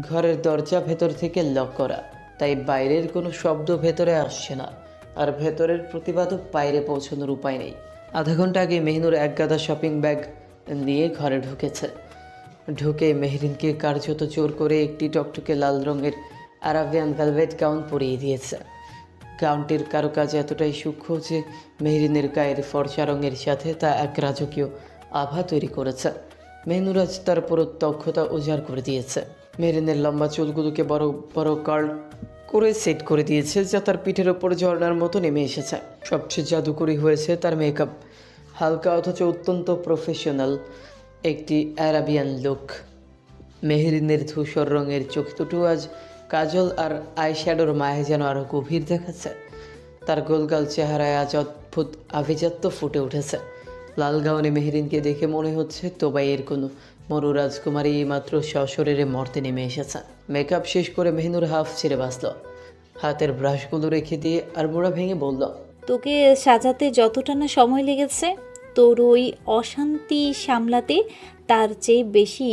ঘরের দরজা ভেতর থেকে লক করা, তাই বাইরের কোনো শব্দ ভেতরে আসছে না, আর ভেতরের প্রতিবাদও বাইরে পৌঁছানোর উপায় নেই। আধা ঘন্টা আগে মেহনুর এক গাদা শপিং ব্যাগ নিয়ে ঘরে ঢুকেছে। ঢুকে মেহরিনকে কার্যত জোর করে একটি টকটকে লাল রঙের আরাবিয়ান ভেলভেট গাউন পরিয়ে দিয়েছে। গাউনটির কারুকাজ এতটাই সূক্ষ্ম যে মেহরিনের গায়ের ফর্সা রঙের সাথে তা এক রাজকীয় আভা তৈরি করেছে। মেহনুর আজ তার পুরো দক্ষতা উজাড় করে দিয়েছে। মেহরিনের লম্বা চুলগুলোকে বড় বড় কার্ল করে সেট করে দিয়েছে, যা তার পিঠের ওপর ঝর্ণার মতো নেমে এসেছে। সবচেয়ে জাদুকরি হয়েছে তার মেকআপ, হালকা অথচ অত্যন্ত প্রফেশনাল একটি অ্যারাবিয়ান লুক। মেহরিনের ধূসর রঙের চোখ দুটো আজ কাজল আর আইশ্যাডোর মায়ে যেন আরও গভীর দেখাচ্ছে। তার গোলগাল চেহারায় আজ অদ্ভুত আভিজাত্য ফুটে উঠেছে। লাল গাউনে মেহরিনকে দেখে মনে হচ্ছে তোবাইয়ের কোনো মরু রাজকুমারী মাত্র সশরীরে মর্তে নেমে এসেছে। মেকআপ শেষ করে মেহনুর হাফ ছেড়ে বাঁচল, হাতের ব্রাশগুলো রেখে দিয়ে আর মোড়া ভেঙে বলল, তোকে সাজাতে যতটা না সময় লেগেছে, তোর ওই অশান্তি সামলাতে তার চেয়ে বেশি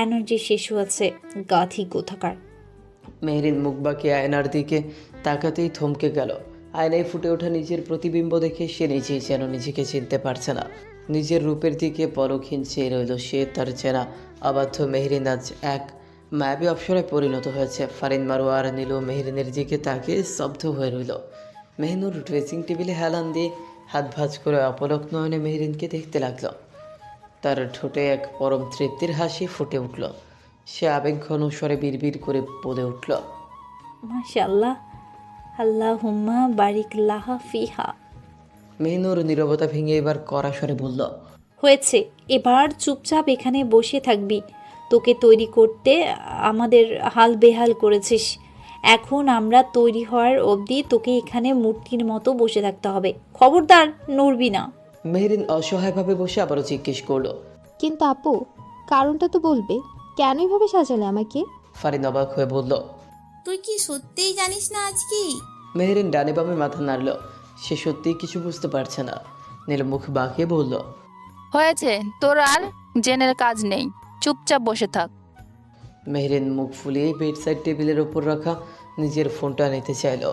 এনার্জি শেষ হয়েছে, গাধি কোথাকার। মেহরিন মুখ বাঁকিয়ে আয়নার দিকে তাকাতেই থমকে গেল। আয়নায় ফুটে ওঠা নিজের প্রতিবিম্ব দেখে সে নিজেই যেন নিজেকে চিনতে পারছে না। নিজের রূপের দিকে পরক্ষীণ চেয়ে রইল সে। তার চেনা অবাধ্য মেহরিন আজ এক মায়াবী অপসরায় পরিণত হয়েছে। ফারিন, মারোয়া আর নীলু মেহরিনের দিকে তাকিয়ে স্তব্ধ হয়ে রইল। মেহনুর ড্রেসিং টেবিলে হেলান দিয়ে হাত ভাঁজ করে অপলক নয়নে মেহরিনকে দেখতে লাগলো। তার ঠোঁটে এক পরম তৃপ্তির হাসি ফুটে উঠল। সে আবেগঘন স্বরে বিড়বিড় করে বলে উঠল, মাশাআল্লাহ, আল্লাহুম্মা বারিক লাহা ফিহা। মেহনুর নীরবতা ভেঙে এবার কড়া স্বরে বলল, হয়েছে, এবার চুপচাপ এখানে বসে থাকবি। তোকে তৈরি করতে আমাদের হাল বেহাল করেছিস, এখন আমরা তৈরি হওয়ার অবধি তোকে এখানে মূর্তির মতো বসে থাকতে হবে। খবরদার নড়বি না। মেহরিন অসহায়ভাবে বসে আবারও জিজ্ঞেস করলো, কিন্তু আপু, কারণটা তো বলবে, কেন এভাবে সাজালে আমাকে? ফারিন অবাক হয়ে বলল, তুই কি সত্যিই জানিস না আজ কি? মেহরিন ডানে বামে মাথা নাড়ল। সে সত্যিই কিছু বুঝতে পারছে না। নীল মুখ বাঁকিয়ে বলল, হয়েছে, তোর আর জেনের কাজ নেই, চুপচাপ বসে থাক। মেহরিন মুখ ফুলিয়ে বেডসাইড টেবিলের ওপর রাখা নিজের ফোনটা নিতে চাইল,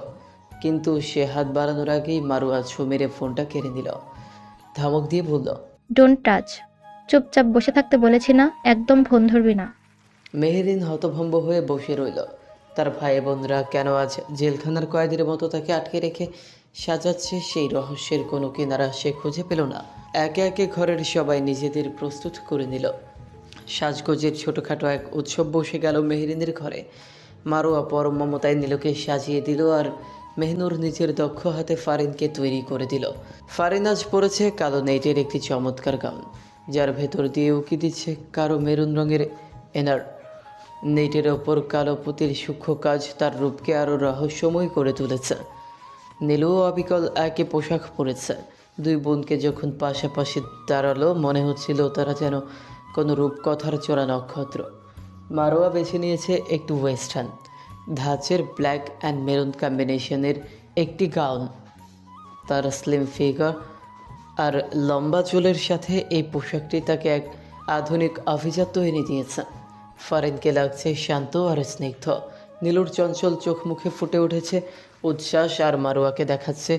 কিন্তু সে হাত বাড়ানোর আগেই মারুয়া ছো মেরে ফোনটা কেড়ে নিল। ধমক দিয়ে বলল, ডোন্ট টাচ, চুপচাপ বসে থাকতে বলেছি না, একদম ফোন ধরবি না। মেহরিন হতভম্ব হয়ে বসে রইল। তার ভাই বোনরা কেন আজ জেলখানার কয়েদির মতো তাকে আটকে রেখে সাজাচ্ছে, সেই রহস্যের কোনো কিনারা সে খুঁজে পেল না। একে একে ঘরের সবাই নিজেদের প্রস্তুত করে নিল। সাজগোজের ছোটোখাটো এক উৎসব বসে গেল মেহরিনের ঘরে। মারোয়া পরম মমতায় নীলকে সাজিয়ে দিল, আর মেহনুর নিজের দক্ষ হাতে ফারিনকে তৈরি করে দিল। ফারিন আজ পরেছে কালো নেটের একটি চমৎকার গাউন, যার ভেতর দিয়ে উকি দিচ্ছে কারো মেরুন রঙের এনার। নেটের ওপর কালো পুঁতির সূক্ষ্ম কাজ তার রূপকে আরও রহস্যময় করে তুলেছে। নীলু অবিকল একই পোশাক পরেছে। দুই বোনকে যখন পাশাপাশি দাঁড়ালো মনে হচ্ছিল তারা যেন কোনো রূপকথার চোরা নক্ষত্র। মারোয়া বেছে নিয়েছে একটু ওয়েস্টার্ন ধাঁচের ব্ল্যাক অ্যান্ড মেরুন কম্বিনেশনের একটি গাউন। তার স্লিম ফিগার আর লম্বা চুলের সাথে এই পোশাকটি তাকে এক আধুনিক আভিজাত্য এনে দিয়েছে। ফারিনকে লাগছে শান্ত আর স্নিগ্ধ। নীলুর চঞ্চল চোখ মুখে ফুটে উঠেছে উচ্ছ্বাস, আর মারোয়াকে দেখাচ্ছে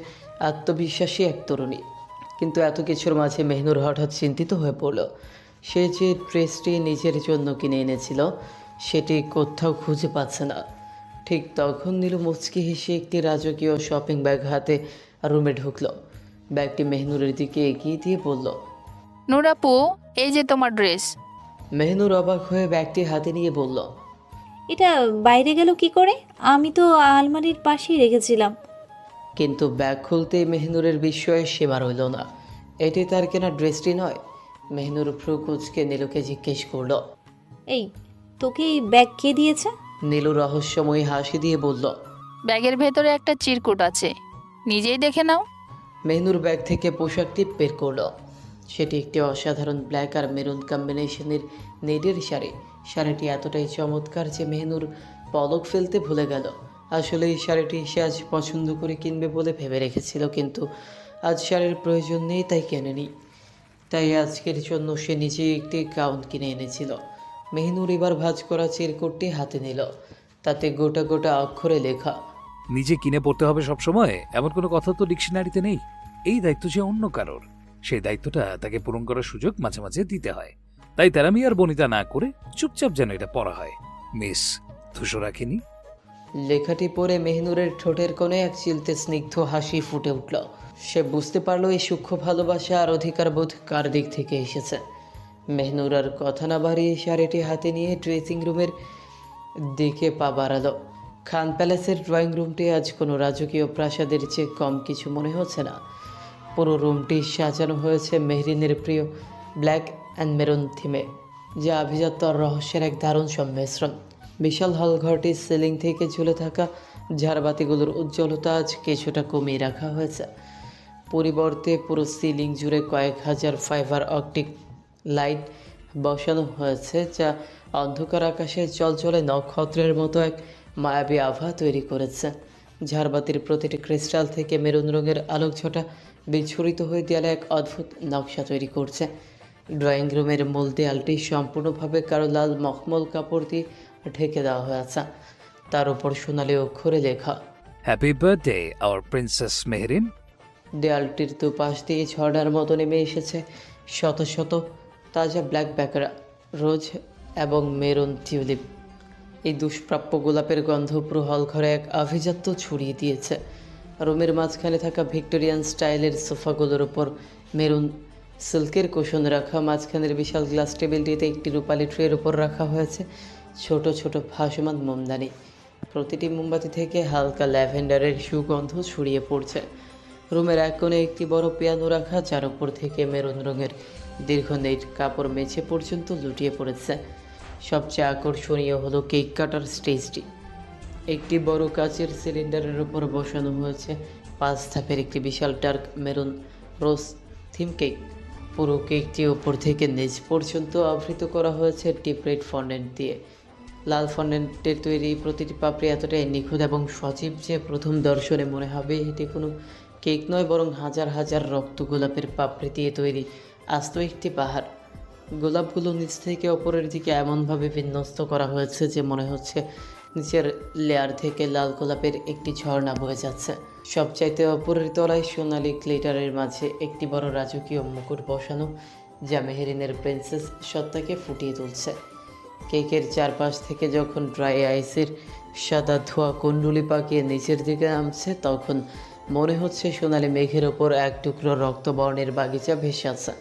আত্মবিশ্বাসী এক তরুণী। কিন্তু এত কিছুর মাঝে মেহনুর হঠাৎ চিন্তিত হয়ে পড়ল। সে যে ড্রেসটি নিজের জন্য কিনে এনেছিল সেটি কোথাও খুঁজে পাচ্ছে না। ঠিক তখন নীলু মুচকি হেসে একটি রাজকীয় শপিং ব্যাগ হাতে রুমে ঢুকল। ব্যাগটি মেহনুরের দিকে এগিয়ে দিয়ে বলল, নুরাপু, এই যে তোমার ড্রেস। মেহনুর অবাক হয়ে ব্যাগটি হাতে নিয়ে বলল, এটা বাইরে গেল কি করে? আমি তো আলমারির পাশেই রেখেছিলাম। কিন্তু ব্যাগ খুলতেই মেহনুরের বিস্ময়ে সীমা রইল না। এটি তার কেনা ড্রেসটি নয়। মেহনুর ভ্রু কুঁচকে নীলুকে জিজ্ঞেস করল, এই, তোকে এই ব্যাগ কে দিয়েছে? নীলু রহস্যময়ী হাসি দিয়ে বলল, ব্যাগের ভেতরে একটা চিরকুট আছে, নিজেই দেখে নাও। মেহনুর ব্যাগ থেকে পোশাকটি বের করল। সেটি একটি অসাধারণ ব্ল্যাক আর মেরুন কম্বিনেশনের নেটের শাড়ি। শাড়িটি এতটাই চমৎকার যে মেহনুর পলক ফেলতে ভুলে গেল। আসলে এই শাড়িটি সে আজ পছন্দ করে কিনবে বলে ভেবে রেখেছিল, কিন্তু আজ শাড়ির প্রয়োজন নেই তাই কেনেনি। তাই আজকের জন্য সে নিজেই একটি গাউন কিনে এনেছিল। মেহনুর এবার ভাঁজ করা চিরকুটটি হাতে নিল। তাতে গোটা গোটা অক্ষরে লেখা, নিজে কিনে পড়তে হবে সবসময় এমন কোনো কথা তো ডিকশনারিতে নেই। এই দায়িত্ব যে অন্য কারোর, সেই দায়িত্বটা তাকে পূরণ করার সুযোগ মাঝে মাঝে দিতে হয়। তাই তেরামি আর বনিতা না করে চুপচাপ যেন এটা পড়া হয়। মিস ধূসর রাখিনি। লেখাটি পড়ে মেহনুরের ঠোঁটের কোণে এক চিলতে স্নিগ্ধ হাসি ফুটে উঠল। সে বুঝতে পারল এই সূক্ষ্ম ভালোবাসা আর অধিকারবোধ কার দিক থেকে এসেছে। মেহনুর আর কথা না বাড়িয়ে শাড়িটি হাতে নিয়ে ড্রেসিং রুমের দিকে পা বাড়ালো। খান প্যালেসের ড্রয়িং রুমটি আজ কোনো রাজকীয় প্রাসাদের চেয়ে কম কিছু মনে হচ্ছে না। পুরো রুমটি সাজানো হয়েছে মেহরিনের প্রিয় ব্ল্যাক অ্যান্ড মেরুন থিমে, যা আভিজাত্য আর রহস্যের এক দারুণ সংমিশ্রণ। বিশাল হলঘরটির সিলিং থেকে ঝুলে থাকা ঝাড়বাতিগুলোর উজ্জ্বলতা আজ কিছুটা কমিয়ে রাখা হয়েছে। পরিবর্তে পুরো সিলিং জুড়ে কয়েক হাজার ফাইবার অপটিক লাইট বসানো হয়েছে, যা অন্ধকার আকাশে চলচলে নক্ষত্রের মতো এক মায়াবী আভা তৈরি করেছে। ঝাড়বাতির প্রতিটি ক্রিস্টাল থেকে মেরুন রঙের আলোকঝটা বিচ্ছুরিত হয়ে দেয়ালে এক অদ্ভুত নকশা তৈরি করছে। ড্রয়িং রুমের মূল দেয়ালটি সম্পূর্ণভাবে কালো লাল মখমল কাপড় দিয়ে ঢেকে দেওয়া হয়েছে। তার উপর সোনালি অক্ষরে লেখা, happy birthday our princess Mehrin. দেয়ালটির দুপাশ দিয়ে ঝর্ণার মতো নেমে এসেছে শত শত তাজা ব্ল্যাক ব্যাকরা, রোজ এবং মেরুন টিউলিপ। এই দুষ্প্রাপ্য গোলাপের গন্ধ পুরো হলঘরে এক আভিজাত্য ছড়িয়ে দিয়েছে। রুমের মাঝখানে থাকা ভিক্টোরিয়ান স্টাইলের সোফাগুলোর উপর মেরুন সিল্কের কুশন রাখা। মাঝখানের বিশাল গ্লাস টেবিলটিতে একটি রূপালি ট্রের উপর রাখা হয়েছে ছোট ছোট ভাসমান মোমদানি। প্রতিটি মোমবাতি থেকে হালকা ল্যাভেন্ডারের সুগন্ধ ছড়িয়ে পড়ছে। রুমের এক কোণে একটি বড় পিয়ানো রাখা, যার উপর থেকে মেরুন রঙের দীর্ঘ নেট কাপড় মেঝে পর্যন্ত লুটিয়ে পড়েছে। সবচেয়ে আকর্ষণীয় হলো কেক কাটার স্টেজটি। একটি বড় কাচের সিলিন্ডারের উপর বসানো হয়েছে 5 ধাপের একটি বিশাল ডার্ক মেরুন রোজ থিম কেক। পুরো কেকটি উপর থেকে নিচ পর্যন্ত আবৃত করা হয়েছে ডিপ রেড ফন্ডেন্ট দিয়ে। লাল ফন্ডেন্টের তৈরি প্রতিটি পাপড়ি এতটাই নিখুঁত এবং সজীব যে প্রথম দর্শনে মনে হবে এটি কোনো কেক নয়, বরং হাজার হাজার রক্ত গোলাপের পাপড়ি দিয়ে তৈরি আস্ত একটি পাহাড়। গোলাপগুলো নিচ থেকে ওপরের দিকে এমনভাবে বিন্যস্ত করা হয়েছে যে মনে হচ্ছে নিচের লেয়ার থেকে লাল গোলাপের একটি ঝর্ণা বয়ে যাচ্ছে। সবচাইতে ওপরের তলায় সোনালি গ্লিটারের মাঝে একটি বড় রাজকীয় মুকুট বসানো, যা মেহরিনের প্রিন্সেস সত্তাকে ফুটিয়ে তুলছে। কেকের চারপাশ থেকে যখন ড্রাই আইসের সাদা ধোয়া কুণ্ডুলি পাকিয়ে নিচের দিকে নামছে, তখন মনে হচ্ছে সোনালি মেঘের ওপর এক টুকরো রক্তবর্ণের বাগিচা ভেসে আছে।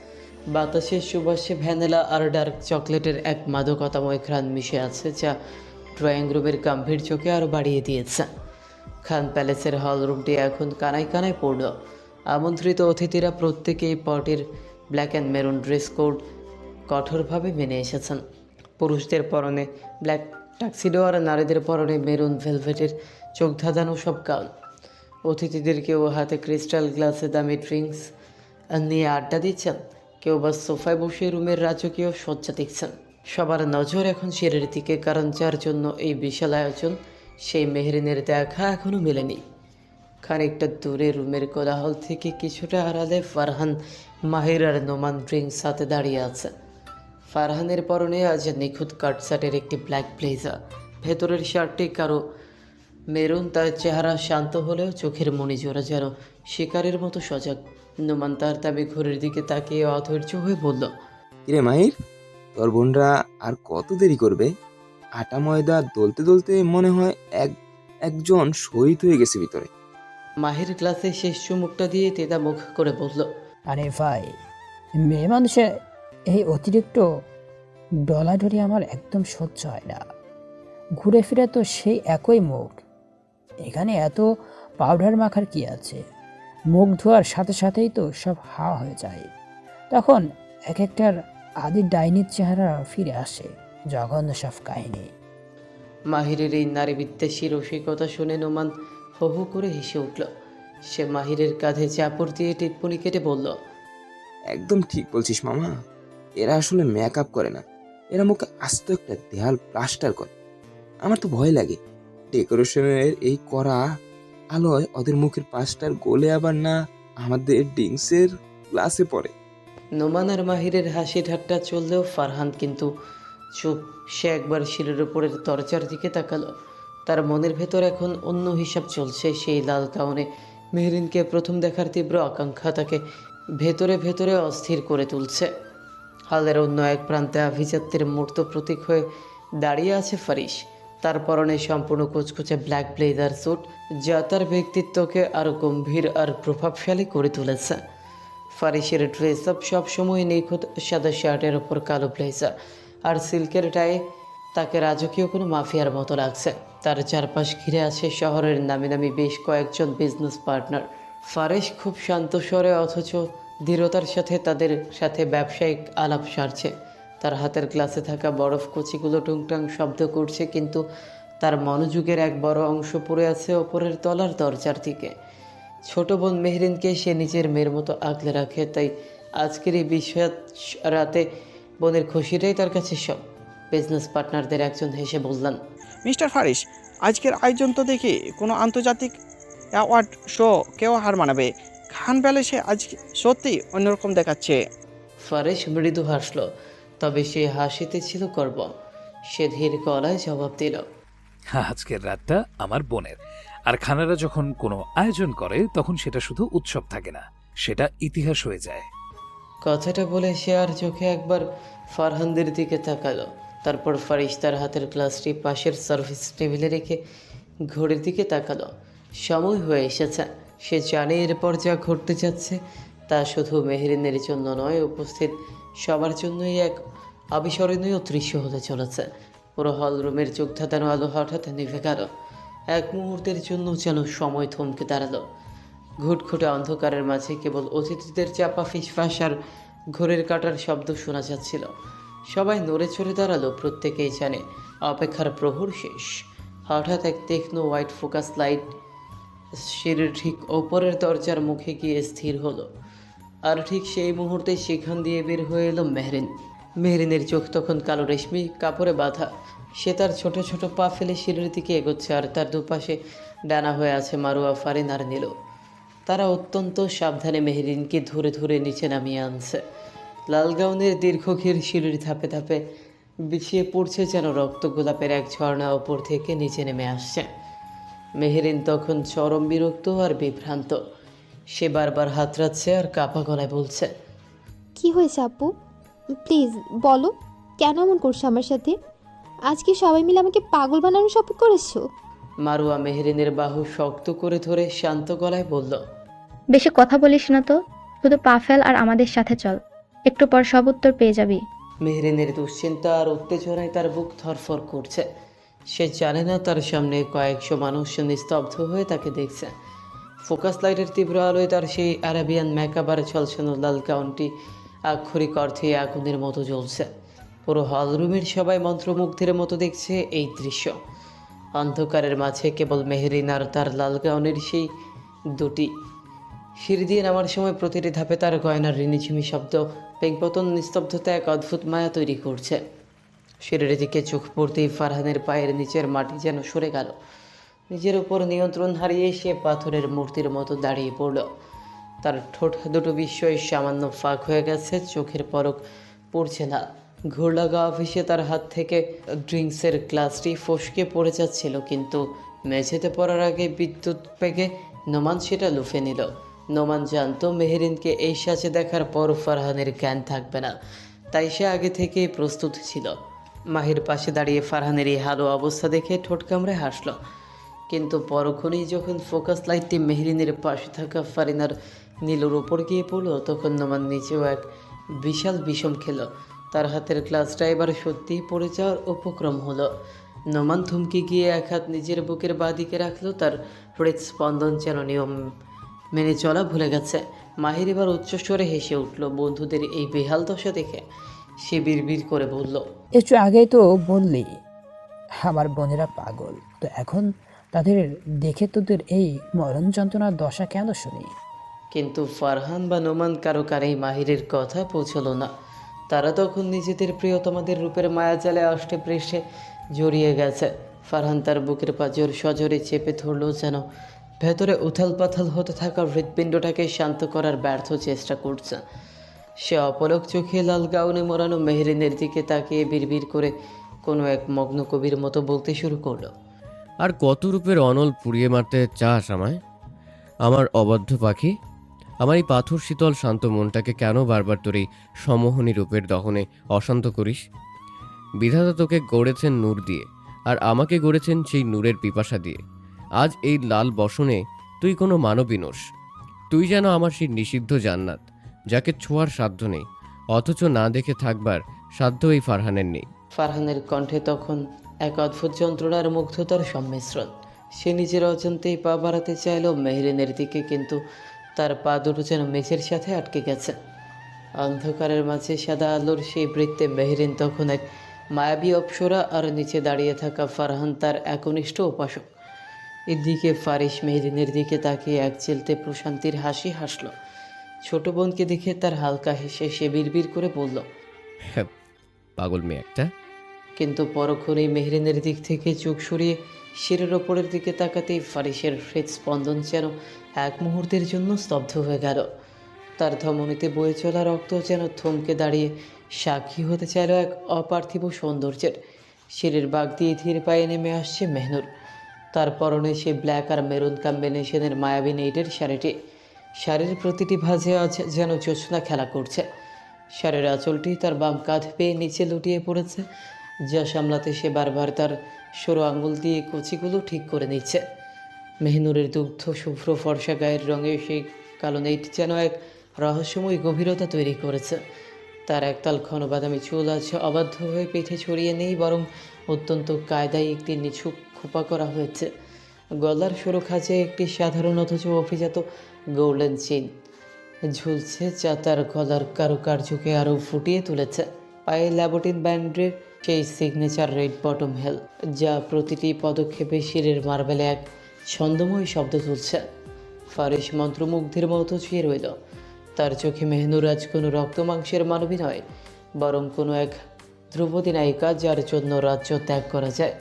বাতাসের সুবাসে ভ্যানিলা আর ডার্ক চকলেটের এক মাদকতাময় ঘ্রাণ মিশে আছে, যা ড্রয়িং রুমের গাম্ভীর্যকে আরও বাড়িয়ে দিয়েছে। খান প্যালেসের হল রুমটি এখন কানায় কানায় পড়ল। আমন্ত্রিত অতিথিরা প্রত্যেকেই পার্টির black and maroon dress code কঠোরভাবে মেনে এসেছেন। পুরুষদের পরনে ব্ল্যাক টাক্সিডো আর নারীদের পরনে মেরুন ভেলভেটের চোখ ধাঁধানো সব গাউন। অতিথিদের কেউ হাতে ক্রিস্টাল গ্লাসে দামি ড্রিঙ্কস নিয়ে আড্ডা দিচ্ছেন, কেউ বা সোফায় বসে রুমের রাজকীয় সজ্জা দেখছেন। সবার নজর এখন সিঁড়ির দিকে, কারণ যার জন্য এই বিশাল আয়োজন সেই মেহরিনের দেখা এখনও মেলেনি। খানিকটা দূরে রুমের কোলাহল থেকে কিছুটা আড়ালে ফারহান, মাহির আর নোমান ড্রিঙ্কস হাতে দাঁড়িয়ে আছে। ফারহানের পরনে আজ নিখুঁত কাটসাটের একটি ব্ল্যাক ব্লেজার, ভেতরের শার্টটি কারো মেরুন। তার চেহারা শান্ত হলেও চোখের মণিজোড়া যেন শিকারের মতো সজাগ। নোমান তার দাবি ঘড়ির দিকে তাকিয়ে অধৈর্য হয়ে বলল, কিরে মাহির, তোর বোনরা আর কত দেরি করবে? আটা ময়দা দলতে দলতে মনে হয় একজন শহীদ হয়ে গেছে ভিতরে। মাহির গ্লাসে শেষ চুমুকটা দিয়ে তেদা মুখ করে বলল, আরে ভাই, মেয়ে মানুষে এই অতিরিক্ত ডলাডলি আমার একদম সহ্য হয় না। ঘুরে ফিরে তো সেই একই মুখ, এখানে এত পাউডার মাখার কি আছে? মুখ ধোয়ার সাথে সাথেই তো সব হাওয়া হয়ে যায়। তখন এক একটার আদি ডাইনির চেহারা ফিরে আসে। জঘন্য সব কাহিনী। মাহিরের এই নারী বিদ্বেষী রসিকতা শুনে নোমান হো হো করে হেসে উঠল। সে মাহিরের কাঁধে চাপড় দিয়ে টিপ্পনি কেটে বলল, একদম ঠিক বলছিস মামা, এরা আসলে মেকআপ করে না, এরা মুখে আস্ত একটা দেয়াল প্লাস্টার করে। আমার তো ভয় লাগে ডেকোরেশনের এই করা আলোয় ওদের মুখের পাশটার গোলে আবার না আমাদের ড্রিঙ্কসের গ্লাসে পড়ে। নোমান আর মাহিরের হাসি ঠাট্টা চললেও ফারহান কিন্তু চুপ। সে একবার সিঁড়ির উপরের দরজার দিকে তাকালো। তার মনের ভেতর এখন অন্য হিসাব চলছে। সেই লাল গাউনে মেহরিনকে প্রথম দেখার তীব্র আকাঙ্ক্ষা তাকে ভেতরে ভেতরে অস্থির করে তুলছে। হলের অন্য এক প্রান্তে আভিজাত্যের মূর্ত প্রতীক হয়ে দাঁড়িয়ে আছে ফারিস। তার পরনে সম্পূর্ণ কুচকুচে ব্ল্যাক ব্লেজার স্যুট, যা তার ব্যক্তিত্বকে আরও গম্ভীর আর প্রভাবশালী করে তুলেছে। ফারিসের ড্রেস আপ সবসময় নিখুঁত, সাদা শার্টের ওপর কালো ব্লেজার আর সিল্কের টায়ে তাকে রাজকীয় কোনো মাফিয়ার মতো লাগছে। তার চারপাশ ঘিরে আছে শহরের নামি নামি বেশ কয়েকজন বিজনেস পার্টনার। ফারিস খুব শান্ত স্বরে অথচ দৃঢ়তার সাথে তাদের সাথে ব্যবসায়িক আলাপ সারছে। তার হাতের গ্লাসে থাকা বরফ কুচিগুলো টুংটাং শব্দ করছে, কিন্তু তার মনোযোগের এক বড় অংশ পড়ে আছে ওপরের তলার দরজার দিকে। ছোট বোন মেহরিনকে সে নিজের মেয়ের মতো আগলে রাখে, তাই আজকের এই বিষাদ রাতে বোনের খুশিটাই তার কাছে সব। বিজনেস পার্টনারদের একজন হেসে বললেন, মিস্টার ফারিস, আজকের আয়োজন তো দেখি কোনো আন্তর্জাতিক অ্যাওয়ার্ড শো কেউ হার মানাবে। খান প্যালেসে আজকে সত্যি অন্যরকম দেখাচ্ছে। ফারিস মৃদু হাসল, তবে সে হাসিতে ছিল গর্ব। সে ধীর গলায় জবাব দিল, আজকের রাতটা আমার বোনের। আর খানারা যখন কোনো আয়োজন করে তখন সেটা শুধু উৎসব থাকে না, সেটা ইতিহাস হয়ে যায়। কথাটা বলে সে আর চোখে একবার ফারহানদের দিকে তাকালো। তারপর ফারিস তার হাতের গ্লাসটি পাশের সার্ভিস টেবিলে রেখে ঘড়ির দিকে তাকালো। সময় হয়ে এসেছে। সে জানে এরপর যা ঘটতে যাচ্ছে তা শুধু মেহরিনের জন্য নয়, উপস্থিত সবার জন্যই এক অবিস্মরণীয় দৃশ্য হতে চলেছে। পুরো হল রুমের চোখ ধাঁধানো আলো হঠাৎ নিভে গেল। এক মুহূর্তের জন্য যেন সময় থমকে দাঁড়ালো। ঘুটঘুটে অন্ধকারের মাঝে কেবল অতিথিদের চাপা ফিসফাস আর ঘোরের কাটার শব্দ শোনা যাচ্ছিল। সবাই নড়ে চড়ে দাঁড়ালো। প্রত্যেকেই জানে অপেক্ষার প্রহর শেষ। হঠাৎ এক তীক্ষ্ণ হোয়াইট ফোকাস লাইট সিঁড়ির ঠিক ওপরের দরজার মুখে গিয়ে স্থির হলো। আর ঠিক সেই মুহূর্তে সেখান দিয়ে বের হয়ে এলো মেহরিন। মেহরিনের চোখ তখন কালো রেশমি কাপড়ে বাঁধা। সে তার ছোট ছোট পা ফেলে সিঁড়ির দিকে এগোচ্ছে, আর তার দুপাশে ডানা হয়ে আছে মারুয়া, ফারিন আর নীলো। তারা অত্যন্ত সাবধানে মেহরিনকে ধরে ধরে নিচে নামিয়ে আনছে। লাল গাউনের দীর্ঘ ঘির সিঁড়ির ধাপে ধাপে বিছিয়ে পড়ছে, যেন রক্ত গোলাপের এক ঝর্ণা ওপর থেকে নিচে নেমে আসছে। মেহরিন তখন চরম বিরক্ত আর বিভ্রান্ত। সে বারবার হাতড়াচ্ছে আর কাঁপা গলায় বলছে, কি হয়েছে আপু? প্লিজ বলো, কেন এমন করছো আমার সাথে? আজকে সবাই মিলে আমাকে পাগল বানানোর শপথ করেছো? মারুয়া মেহরিনের বাহু শক্ত করে ধরে শান্ত গলায় বলল, বেশি কথা বলিস না তো, শুধু পা ফেল আর আমাদের সাথে চল, একটু পর সব উত্তর পেয়ে যাবি। মেহরিনের দুশ্চিন্তা আর উত্তেজনায় তার বুক থরফর করছে। সে জানে না তার সামনে কয়েকশো মানুষ নিস্তব্ধ হয়ে তাকে দেখছে। ফোকাস লাইটের তীব্র আলোয় তার সেই আরাবিয়ান মেকআপ আর ছলছানো লাল গাউনটি আক্ষরিক অর্থে আগুনের মতো জ্বলছে। পুরো হল রুমের সবাই মন্ত্রমুগ্ধের মতো দেখছে এই দৃশ্য। অন্ধকারের মাঝে কেবল মেহরিন আর তার লাল গাউনের সেই দুটি। সিঁড়ি দিয়ে নামার সময় প্রতিটি ধাপে তার গয়নার রিনিঝিমি শব্দ পেঙ্কপতন নিস্তব্ধতা এক অদ্ভুত মায়া তৈরি করছে। সিঁড়ির দিকে চোখ পড়তেই ফারহানের পায়ের নিচের মাটি যেন সরে গেল। নিজের উপর নিয়ন্ত্রণ হারিয়ে সে পাথরের মূর্তির মতো দাঁড়িয়ে পড়ল। তার ঠোঁট দুটো বিস্ময়ে সামান্য ফাঁক হয়ে গেছে, চোখের পলক পড়ছে না। ঘোর লাগা অফিসে তার হাত থেকে ড্রিঙ্কসের গ্লাসটি ফসকে পড়ে যাচ্ছিল, কিন্তু মেঝেতে পড়ার আগে বিদ্যুৎ পেগে নোমান সেটা লুফে নিল। নোমান জানতো মেহরিনকে এই সাজে দেখার পর ফারহানের জ্ঞান থাকবে না, তাই সে আগে থেকেই প্রস্তুত ছিল। মাহির পাশে দাঁড়িয়ে ফারহানের এই হালো অবস্থা দেখে ঠোঁট কামড়ে হাসল, কিন্তু পরক্ষণেই যখন ফোকাস লাইটটি মেহরিনের পাশে থাকা ফারিনার নীলুর ওপর গিয়ে পড়ল, তখন নোমান নিচেও এক বিশাল বিষম খেল। তার হাতের গ্লাসটা এবার সত্যিই পড়ে যাওয়ার উপক্রম হলো। নোমান থমকে গিয়ে এক হাত নিজের বুকের বাঁ দিকে রাখলো। তার হৃদস্পন্দন যেন নিয়ম মেনে চলা ভুলে গেছে। মাহির এবার উচ্চস্বরে হেসে উঠল বন্ধুদের এই বেহাল দশা দেখে। সে বিড়বিড় করে বলল, একটু আগেই তো বললি আমার বোনেরা পাগল, তো এখন তাদের দেখে তোদের এই মরণ যন্ত্রণার দশা কেন শুনি? কিন্তু ফারহান বা নোমান কারো কারেই মাহিরের কথা পৌঁছলো না। তারা তখন নিজেদের প্রিয়তমাদের রূপের মায়াজালে আষ্টে পৃষ্ঠে জড়িয়ে গেছে। ফারহান তার বুকের পাঁজর সজোরে চেপে ধরল, যেন ভেতরে উথাল পাথাল হতে থাকা হৃৎপিণ্ডটাকে শান্ত করার ব্যর্থ চেষ্টা করছে। সে অপলক চোখে লাল গাউনে মোড়ানো মেহরিনের দিকে তাকিয়ে বিড়বিড় করে কোনো এক মগ্ন কবির মতো বলতে শুরু করলো। আর কত রূপের অনল পুড়িয়ে মারতে চাস আমায়, আমার অবাধ্য পাখি? আমার এই পাথর শীতল শান্ত মনটাকে কেন বারবার তোর এই সমোহনী রূপের দহনে অশান্ত করিস? বিধাতা তোকে গড়েছেন নূর দিয়ে, আর আমাকে গড়েছেন সেই নূরের পিপাসা দিয়ে। আজ এই লাল বসনে তুই কোনো মানবী নোস। তুই যেন আমার সেই নিষিদ্ধ জান্নাত, যাকে ছোঁয়ার সাধ্য নেই, অথচ না দেখে থাকবার সাধ্য এই ফারহানের নেই। ফারহানের কণ্ঠে তখন এক অদ্ভুত যন্ত্রণার মুগ্ধতার সম্মিশ্রণ। সে নিজের অজান্তেই পা বাড়াতে চাইল মেহরিনের দিকে, কিন্তু তার পা দুটো যেন মেঝের সাথে আটকে গেছে। অন্ধকারের মাঝে সাদা আলোর সেই বৃত্তে মেহরিন তখন এক মায়াবী অপ্সরা, আর নিচে দাঁড়িয়ে থাকা ফারহান তার একনিষ্ঠ উপাসক। এদিকে ফারিস মেহরিনের দিকে তাকিয়ে এক চিলতে প্রশান্তির হাসি হাসল। ছোট বোনকে দেখে তার হালকা হেসে সে বিড়বিড় করে বলল, হ্যাঁ, পাগল মেয়ে একটা। কিন্তু পরক্ষণেই মেহরিনের দিক থেকে চোখ সরিয়ে শিরের ওপরের দিকে তাকাতেই ফারিসের হৃদস্পন্দন যেন এক মুহূর্তের জন্য স্তব্ধ হয়ে গেল। তার ধমনীতে বয়ে চলা রক্ত যেন থমকে দাঁড়িয়ে সাক্ষী হতে চাইল এক অপার্থিব সৌন্দর্যের। শিরের বাগ দিয়ে ধীর পায়ে নেমে আসছে মেহনুর। তার পরনে সে ব্ল্যাক আর মেরুন কম্বিনেশনের মায়াবী নেইটের শাড়িটি। শাড়ির প্রতিটি ভাঁজে আজ যেন জ্যোৎস্না খেলা করছে। শাড়ির আঁচলটি তার বাম কাঁধ পেয়ে নিচে লুটিয়ে পড়েছে, যা সামলাতে সে বারবার তার সরু আঙুল দিয়ে কুচিগুলো ঠিক করে নিচ্ছে। মেহনুরের দুগ্ধ শুভ্র ফর্সা গায়ের রঙে সেই কালো নেইট যেন এক রহস্যময় গভীরতা তৈরি করেছে। তার একতাল ঘন বাদামি চুল আজ অবাধ্য হয়ে পিঠে ছড়িয়ে নেই, বরং অত্যন্ত কায়দায় একটি নিছুক খোপা করা হয়েছে। গলার সরু খাঁজে একটি সাধারণ অথচ অভিজাত গোল্ডেন চেইন ঝুলছে, যা তার গলার কারুকার্যকে আরও ফুটিয়ে তুলেছে। পায়ে ল্যাবোটিন ব্যান্ডের সেই সিগনেচার রেড বটম হেল, যা প্রতিটি পদক্ষেপে শিরের মার্বেলে এক ছন্দময় শব্দ তুলছে। ফারিস মন্ত্রমুগ্ধের মতো চেয়ে রইল। তার চোখে মেহনুর আজ কোনো রক্তমাংসের মানবী নয়, বরং কোনো এক ধ্রুপদী নায়িকা, যার জন্য রাজ্য ত্যাগ করা যায়,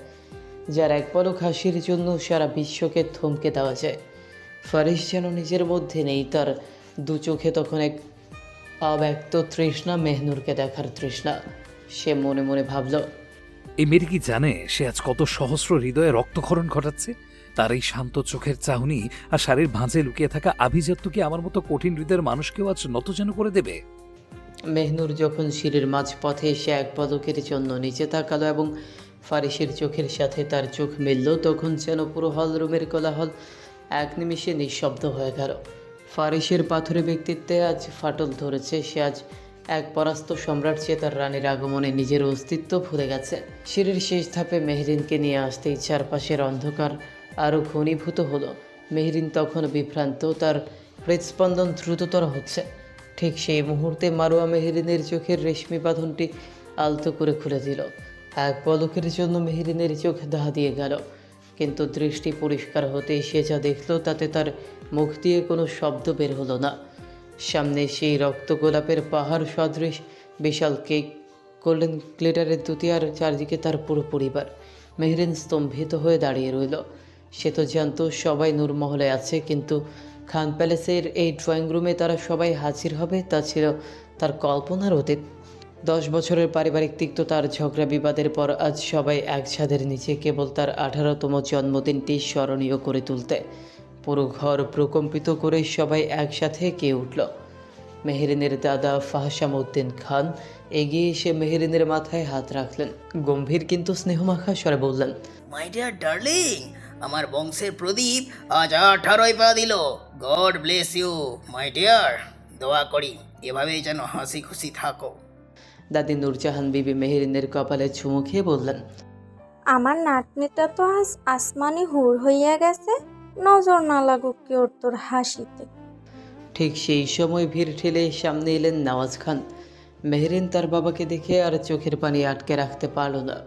যার এক পলক হাসির জন্য সারা বিশ্বকে থমকে দেওয়া যায়। ফারিস যেন নিজের মধ্যে নেই, তার দু চোখে তখন এক অব্যক্ত তৃষ্ণা, মেহনুরকে দেখার তৃষ্ণা। সে মনে মনে ভাবল, এই মেয়েটি কি জানে সে আজ কত সহস্র হৃদয়ে রক্তক্ষরণ ঘটাচ্ছে? তার এই শান্ত চোখের চাহনি আর শাড়ির ভাঁজে লুকিয়ে থাকা আভিজাত্য কি আমার মতো কঠিন হৃদয়ের মানুষকেও আজ নতজানু করে দেবে? মেহনুর যখন সিঁড়ির মাঝপথে এসে এক পদকের জন্য নিচে তাকালো এবং ফারিসের চোখের সাথে তার চোখ মিলল, তখন যেন পুরো হল রুমের কোলাহল এক নিমিষে নিঃশব্দ হয়ে গেল। ফারিসের পাথরে ব্যক্তিত্বে আজ ফাটল ধরেছে। সে আজ এক পরাস্ত সম্রাট চেয়ে তার রানীর আগমনে নিজের অস্তিত্ব ভুলে গেছে। সিঁড়ির শেষ ধাপে মেহরিনকে নিয়ে আসতেই চারপাশের অন্ধকার আরও ঘনীভূত হলো। মেহরিন তখন বিভ্রান্ত, তার হৃদস্পন্দন দ্রুততর হচ্ছে। ঠিক সেই মুহূর্তে মারোয়া মেহরিনের চোখের রেশমি বাঁধনটি আলতো করে খুলে দিল। এক পলকের জন্য মেহরিনের চোখ দাহা দিয়ে গেল, কিন্তু দৃষ্টি পরিষ্কার হতেই সে যা দেখল তাতে তার মুখ দিয়ে কোনো শব্দ বের হলো না। সামনে সেই রক্ত গোলাপের পাহাড় সদৃশ বিশাল কেক, গোল্ডেন গ্লিটারের দুটি, আর চারদিকে তার পুরো পরিবার। মেহরিন স্তম্ভিত হয়ে দাঁড়িয়ে রইল। সে তো জানত সবাই নূরমহলে আছে, কিন্তু খান প্যালেসের এই ড্রয়িং রুমে তারা সবাই হাজির হবে তা ছিল তার কল্পনার অতীত। 10 বছরের পারিবারিক তিক্ততার ঝগড়া বিবাদের পর আজ সবাই এক ছাদের নিচে কেবল তার 18তম জন্মদিনটি স্মরণীয় করে তুলতে। পুরো ঘর প্রকম্পিত করে সবাই একসাথে কেঁপে উঠল। মেহরিনের দাদা ফাহসামউদ্দিন খান এগিয়ে এসে মেহরিনের মাথায় হাত রাখলেন। গম্ভীর কিন্তু স্নেহমাখা স্বরে বললেন, মাই ডিয়ার ডার্লিং, আমার বংশের প্রদীপ আজ 18 পা দিল। God bless you my dear. দোয়া করি এভাবেই যেন হাসি খুশি থাকো। দাদি নূরজাহান বিবি মেহরিনের কপালে চুমু খেয়ে বললেন, আমার নাতনিটা তো আজ আসমানি হুর হইয়া গেছে, নজর না লাগুক কি ওর তোর হাসিতে। ঠিক সেই সময় ভিড় ঠেলে সামনে এলেন নওয়াজ খান। মেহরিন তার বাবাকে দেখে আর চোখের পানি আটকে রাখতে পারল না।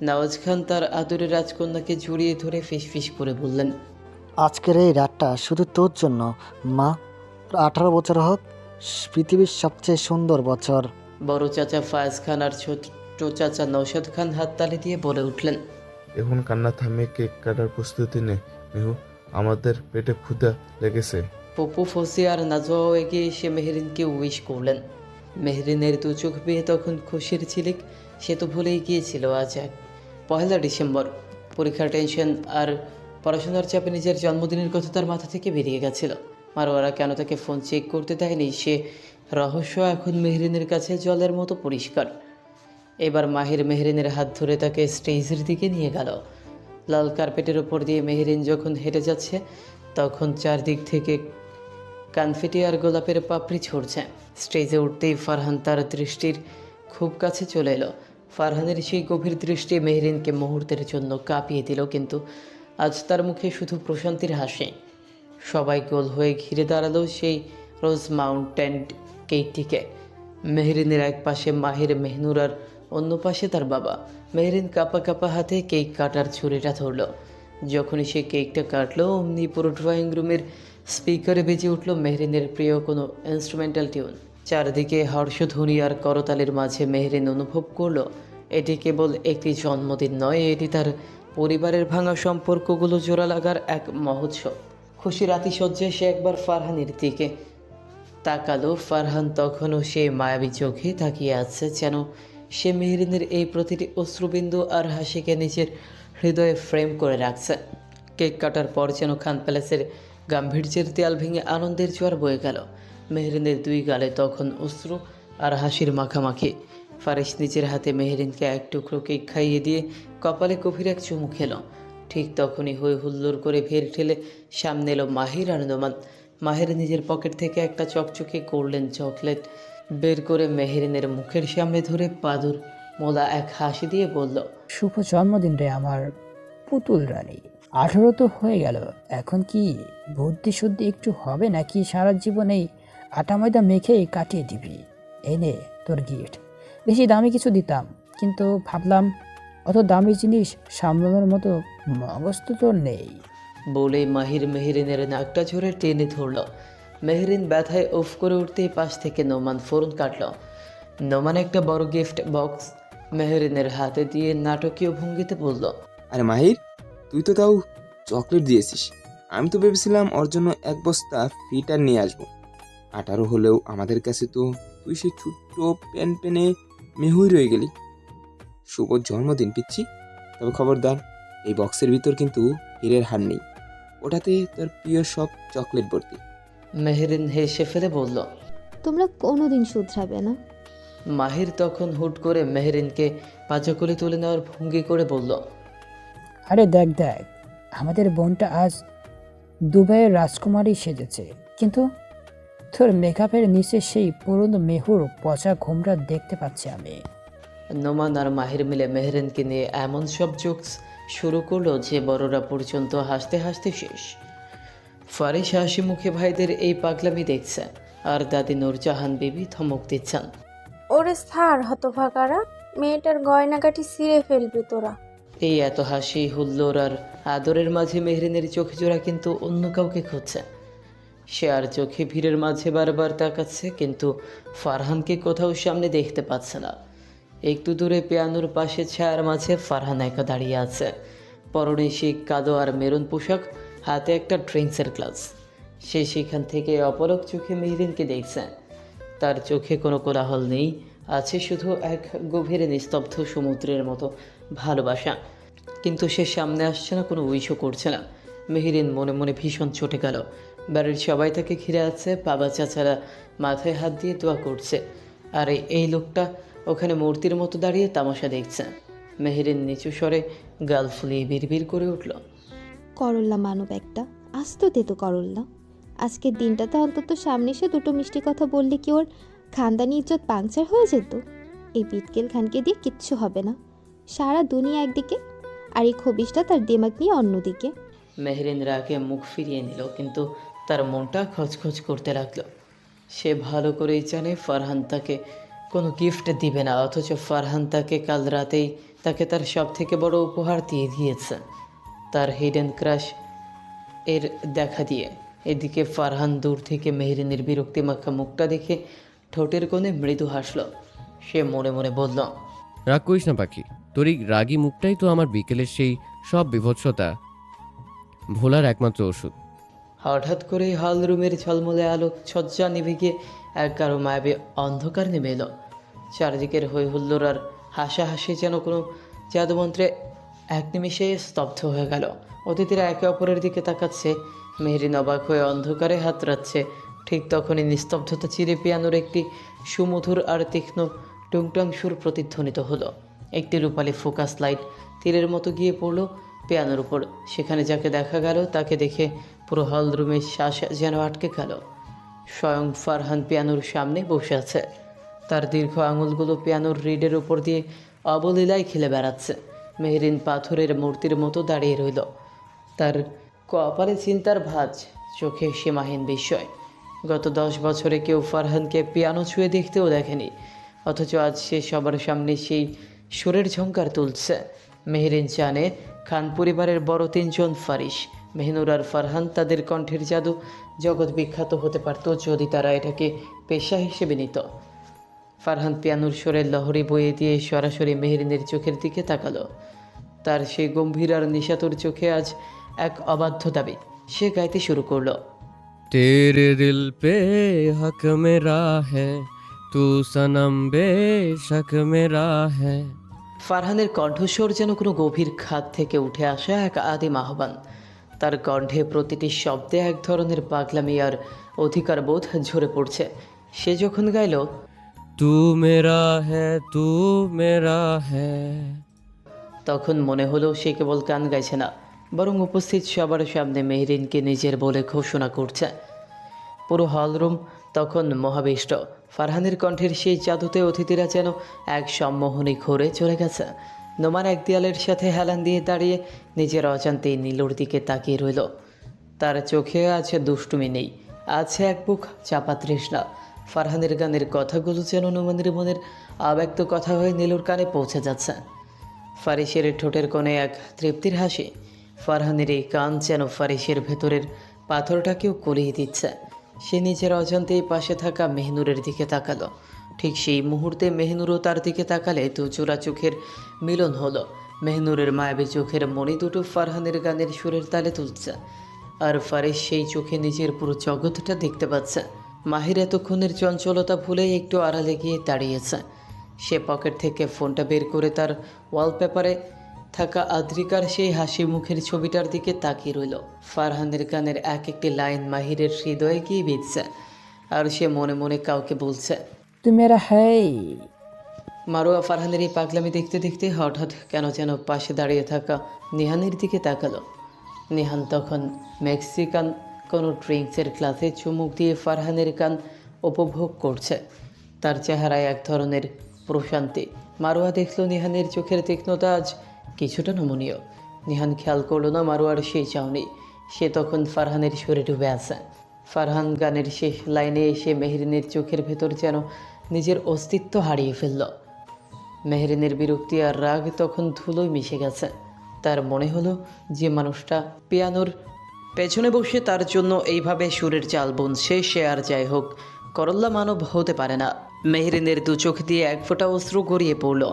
নওয়াজ খান তার আদরের রাজকন্যাকে জড়িয়ে ধরে ফিসফিস করে বললেন, আজকের এই রাতটা শুধু তোর জন্য মা। 18 বছর হোক, পৃথিবীর সবচেয়ে সুন্দর বছর। বড় চাচা ফায়েজ খান আর ছোট চাচা নৌশাদ খান হাততালি দিয়ে বলে উঠলেন, এখন কান্না থামিয়ে কেক কাটার প্রস্তুতি নে মেহু, আমাদের পেটে ক্ষুধা লেগেছে। পপু ফসি আর নাজোয়াও এগিয়ে এসে মেহরিনকে উইশ করলেন। মেহরিনের দু চোখ বেয়ে তখন খুশির ঝিলিক, সে তো ভুলেই গিয়েছিল আজ 1 ডিসেম্বর। পরীক্ষার টেনশন আর পড়াশোনার চাপে নিজের জন্মদিনের কথা তার মাথা থেকে বেরিয়ে গেছিল। মারোয়ারা কেন তাকে ফোন চেক করতে দেয়নি সে রহস্য এখন মেহরিনের কাছে জলের মতো পরিষ্কার। এবার মাহির মেহরিনের হাত ধরে তাকে স্টেজের দিকে নিয়ে গেল। লাল কার্পেটের ওপর দিয়ে মেহরিন যখন হেঁটে যাচ্ছে তখন চারদিক থেকে কানফেটি আর গোলাপের পাপড়ি ছড়ছে। স্টেজে উঠতেই ফারহান তার দৃষ্টির খুব কাছে চলে এলো। ফারহানের সেই গভীর দৃষ্টি মেহরিনকে মুহূর্তের জন্য কাঁপিয়ে দিল, কিন্তু আজ তার মুখে শুধু প্রশান্তির হাসি। সবাই গোল হয়ে ঘিরে দাঁড়ালো সেই রোজ মাউন্টেন কেকটিকে। মেহরিনের এক পাশে মাহির, মেহনুর আর অন্য পাশে তার বাবা। মেহরিন কাঁপা কাঁপা হাতে কেক কাটার ছুরিটা ধরল। যখনই সে কেকটা কাটলো অমনি পুরো ড্রয়িং রুমের স্পিকারে বেজে উঠল মেহরিনের প্রিয় কোনো ইনস্ট্রুমেন্টাল টিউন। চারদিকে হর্ষধ্বনি আর করতালির মাঝে মেহরিন অনুভব করলো এটি কেবল একটি জন্মদিন নয়, এটি তার পরিবারের ভাঙা সম্পর্কগুলো জোড়া লাগার এক মহোৎসব। খুশির আতিশয্যে সে একবার ফারহানের দিকে তাকালো। ফারহান তখনও সেই মায়াবী চোখে তাকিয়ে আছে, যেন সে মেহরিনের এই প্রতিটি অশ্রুবিন্দু আর হাসিকে নিজের হৃদয়ে ফ্রেম করে রাখছে। কেক কাটার পর যেন খান প্যালেসের গাম্ভীর্যের দেয়াল ভেঙে আনন্দের জোয়ার বয়ে গেল। মেহরিনের 2 গালে তখন অশ্রু আর হাসির মাখামাখি। ফারিস নিজের হাতে মেহরিনকে এক টুকরো কেক খাইয়ে দিয়ে কপালে গভীর এক চুমু খেল। ঠিক তখনই হই হুল্লোড় করে ভিড় ঠেলে সামনে এলো মাহির আর নোমান। মাহির নিজের পকেট থেকে একটা চকচকে গোল্ডেন চকলেট বের করে মেহরিনের মুখের সামনে ধরে পাদুর মোলা এক হাসি দিয়ে বলল, শুভ জন্মদিন রে আমার পুতুল রানী। 18 তো হয়ে গেল, এখন কি বুদ্ধি শুদ্ধি একটু হবে নাকি সারা জীবন এই আটা ময়দা মেখেই কাটিয়ে দিবি? এনে তোর গিফট। বেশি দামি কিছু দিতাম, কিন্তু ভাবলাম অত দামি জিনিস সামলানোর মতো মগজ তো তোর নেই। বলে মাহির মেহরিনের নাকটা ঝরে টেনে ধরল। মেহরিন ব্যথায় উফ করে উঠতেই পাশ থেকে নোমান ফোরন কাটল। নোমান একটা বড় গিফট বক্স মেহরিনের হাতে দিয়ে নাটকীয় ভঙ্গিতে বলল, আরে মাহির, তুই তো তাও চকলেট দিয়েছিস। আমি তো ভেবেছিলাম ওর জন্য 1 বস্তা ফিটার নিয়ে আসবো। 18 হলেও আমাদের কাছে তো তুই সেই ছোট্ট পেনে মেহুই রয়ে গেলি। শুভ জন্মদিন পিচ্ছি। তবে খবরদার, এই বক্সের ভিতর কিন্তু হীরের হার নেই, ওটাতে তোর প্রিয় সব চকলেট ভর্তি। মেহরিন হেসে ফেলে বলল, তোমরা কোনোদিন শুধরাবে না। মাহির তখন হুট করে মেহরিনকে পাঁজা করে তুলে নেওয়ার ভঙ্গি করে বলল, আরে দেখ দেখ, আমাদের বোনটা আজ দুবাইয়ের রাজকুমারী সেজেছে, কিন্তু তোর মেকআপের নিচে সেই পুরনো মেহুর পচা ঘুমটা দেখতে পাচ্ছি আমি। নোমান আর মাহির মিলে মেহরিনকে নিয়ে এমন সব জোকস শুরু করলো যে বড়রা পর্যন্ত হাসতে হাসতে শেষ। ফারিস হাসি মুখে ভাইদের এই পাগলামি দেখছে, আর দাদি নূরজাহান বিবি ধমক দিচ্ছেন, ওরে স্যার হতভাগারা, মেয়েটার গয়নাগাটি ছিঁড়ে ফেলবি তোরা। এই এত হাসি হুল্লোড় আর আদরের মাঝে মেহরিনের চোখে জোড়া কিন্তু অন্য কাউকে খুঁজছে। সে আর চোখে ভিড়ের মাঝে বারবার তাকাচ্ছে, কিন্তু ফারহানকে কোথাও সামনে দেখতে পাচ্ছে না। একটু দূরে পিয়ানোর পাশে ছায়ার মাঝে ফারহান একা দাঁড়িয়ে আছে। পরনে সেই কালো আর মেরুন পোশাক, হাতে একটা ড্রিঙ্কসের গ্লাস। সে সেখান থেকে অপলক চোখে মেহরিনকে দেখছে। তার চোখে কোনো কোলাহল নেই, আছে শুধু এক গভীর নিস্তব্ধ সমুদ্রের মতো ভালোবাসা। কিন্তু সে সামনে আসছে না, কোনো উইশও করছে না। মেহরিন মনে মনে ভীষণ চটে গেল। বাড়ির সবাই তাকে ঘিরে আছে, বাবা চাচারা মাথায় হাত দিয়ে দোয়া করছে, আর এই লোকটা ওখানে মূর্তির মতো দাঁড়িয়ে তামাশা দেখছে। মেহরিন নিচু স্বরে গাল ফুলিয়ে বিড়বিড় করে উঠল, করল্লা মানব একটা, আস্ত তেতো করল্লা। আজকের দিনটাতে অন্তত সামনে এসে 2টো মিষ্টি কথা বললে কি ওর খানদানি ইজ্জত পাংচার হয়ে যেত? এই বিটকেল খানকে দিয়ে কিচ্ছু হবে না। সারা দুনিয়া একদিকে আর এই খবিশটা তার দিমাগ নিয়ে অন্যদিকে। মেহরিন রাগে মুখ ফিরিয়ে নিল, কিন্তু তার মনটা খচখচ করতে লাগলো। সে ভালো করেই জানে ফারহান তাকে কোনো গিফট দিবে না, অথচ ফারহান তাকে কাল রাতেই তাকে তার সব থেকে বড় উপহার দিয়ে দিয়েছে, তার হিডেন ক্রাশ এর দেখা দিয়ে। এদিকে ফারহান দূর থেকে মেহরিনের বিরক্তি মাখা মুখটা দেখে ঠোঁটের কোণে মৃদু হাসল। সে মনে মনে বলল, রাগ করিস না পাখি, তোর এই রাগী মুখটাই তো আমার বিকেলের সেই সব বিভৎসতা ভোলার একমাত্র ওষুধ। হঠাৎ করে হল রুমের ঝলমলে আলো ছজ্জা নিভে গিয়ে এক গাঢ় মায়াবী অন্ধকার নেমে এলো। চারদিকের হই হুল্লোড় আর হাসাহাসি যেন কোনো জাদুমন্ত্রে এক নিমিষে স্তব্ধ হয়ে গেল। অতিথিরা একে অপরের দিকে তাকাচ্ছে, মেহরিন অবাক হয়ে অন্ধকারে হাতড়াচ্ছে। ঠিক তখনই নিস্তব্ধতা চিরে পিয়ানোর একটি সুমধুর আর তীক্ষ্ণ টুংটাং সুর প্রতিধ্বনিত হলো। একটি রূপালী ফোকাস লাইট তীরের মতো গিয়ে পড়ল পিয়ানোর উপর। সেখানে যাকে দেখা গেল তাকে দেখে পুরো হল রুমের শ্বাস যেন আটকে গেল। স্বয়ং ফারহান পিয়ানোর সামনে বসে আছে। তার দীর্ঘ আঙুলগুলো পিয়ানোর রিডের উপর দিয়ে অবলীলায় খেলে বেড়াচ্ছে। মেহরিন পাথরের মূর্তির মতো দাঁড়িয়ে রইল, তার কপালে চিন্তার ভাঁজ, চোখে সীমাহীন বিস্ময়। গত 10 বছরে কেউ ফারহানকে পিয়ানো ছুঁয়ে দেখতেও দেখেনি, অথচ আজ সে সবার সামনে সেই সুরের ঝংকার তুলছে। মেহরিন জানে খান পরিবারের বড় 3 জন ফারিস, মেহনুর আর ফারহান, তাদের কণ্ঠের জাদু জগৎ বিখ্যাত হতে পারত যদি তারা এটাকে পেশা হিসেবে নিত। ফারহান পিয়ানোর সুরের লহরী বইয়ে দিয়ে সরাসরি মেহরিনের চোখের দিকে তাকালো। তার সেই গম্ভীর আর নিশাতুর চোখে আজ এক অবাধ্য দাবি। সে গাইতে শুরু করলো। তেরে দিল পে হক মেরা হ্যায়, তু সনম বেশক মেরা হ্যায়। ফারহানের কণ্ঠস্বর যেন কোনো গভীর খাদ থেকে উঠে আসা এক আদিম আহ্বান। তার কণ্ঠে প্রতিটি শব্দে এক ধরনের পাগলামি আর অধিকার বোধ ঝরে পড়ছে। সে যখন গাইল তু মেরা হ্যায়, তু মেরা হ্যায়, তখন মনে হলো সে কেবল গান গাইছে না, বরং উপস্থিত সবার সামনে মেহরিনকে নিজের বলে ঘোষণা করছে। পুরো হলরুম তখন মহাবিষ্ট। ফারহানের কণ্ঠের সেই জাদুতে অতিথিরা যেন এক সম্মোহনী ঘোরে চলে গেছে। নোমান এক দেয়ালের সাথে হেলান দিয়ে দাঁড়িয়ে নিজের অজান্তেই নীলুর দিকে তাকিয়ে রইল। তার চোখে আছে দুষ্টুমি নেই, আছে এক বুক চাপা তৃষ্ণা। ফারহানের গানের কথাগুলো যেন নোমানের মনের আবেক্ত কথা হয়ে নীলুর কানে পৌঁছে যাচ্ছে। ফারিসের ঠোঁটের কোণে এক তৃপ্তির হাসি। ফারহানের এই কান যেন ফারিসের ভেতরের পাথরটাকেও কলিয়ে দিচ্ছে। সে নিজের অজান্তেই পাশে থাকা মেহনুরের দিকে তাকালো। ঠিক সেই মুহূর্তে মেহনুরও তার দিকে তাকালে দু জোড়া চোখের মিলন হলো। মেহনুরের মায়াবী চোখের মণি দুটো ফারহানের গানের সুরের তালে তুলছে, আর ফারিস সেই চোখে নিজের পুরো জগৎটা দেখতে পাচ্ছে। মাহির এতক্ষণের চঞ্চলতা ভুলে একটু আড়ালে গিয়ে দাঁড়িয়েছে। সে পকেট থেকে ফোনটা বের করে তার ওয়ালপেপারে থাকা আদ্রিকার সেই হাসি মুখের ছবিটার দিকে তাকিয়ে রইল। ফারহানের গানের এক একটি লাইন মাহিরের হৃদয়ে গিয়ে বিঁধছে, আর সে মনে মনে কাউকে বলছে, তু মেরা হ্যায়। মারুয়া ফারহানের এই পাগলামি দেখতে দেখতে হঠাৎ কেন যেন পাশে দাঁড়িয়ে থাকা নিহানের দিকে তাকালো। নিহান তখন মেক্সিকান কোনো ড্রিঙ্কসের গ্লাসে চুমুক দিয়ে ফারহানের গান উপভোগ করছে। তার চেহারায় এক ধরনের প্রশান্তি। মারুয়া দেখল নিহানের চোখের তীক্ষ্ণতা আজ কিছুটা নমনীয়। নিহান খেয়াল করলো না মারুয়ার সেই চাউনি। সে তখন ফারহানের সুরে ডুবে আছে। ফারহান গানের শেষ লাইনে এসে মেহরিনের চোখের ভেতর যেন নিজের অস্তিত্ব হারিয়ে ফেলল। মেহরিনের বিরক্তি আর রাগ তখন ধুলোয় মিশে গেছে। তার মনে হলো যে মানুষটা পিয়ানোর পেছনে বসে তার জন্য এইভাবে সুরের চাল বুনছে, সে আর যাই হোক করল্লা মানব হতে পারে না। মেহরিনের দু চোখ দিয়ে এক ফোঁটা অশ্রু গড়িয়ে পড়ল।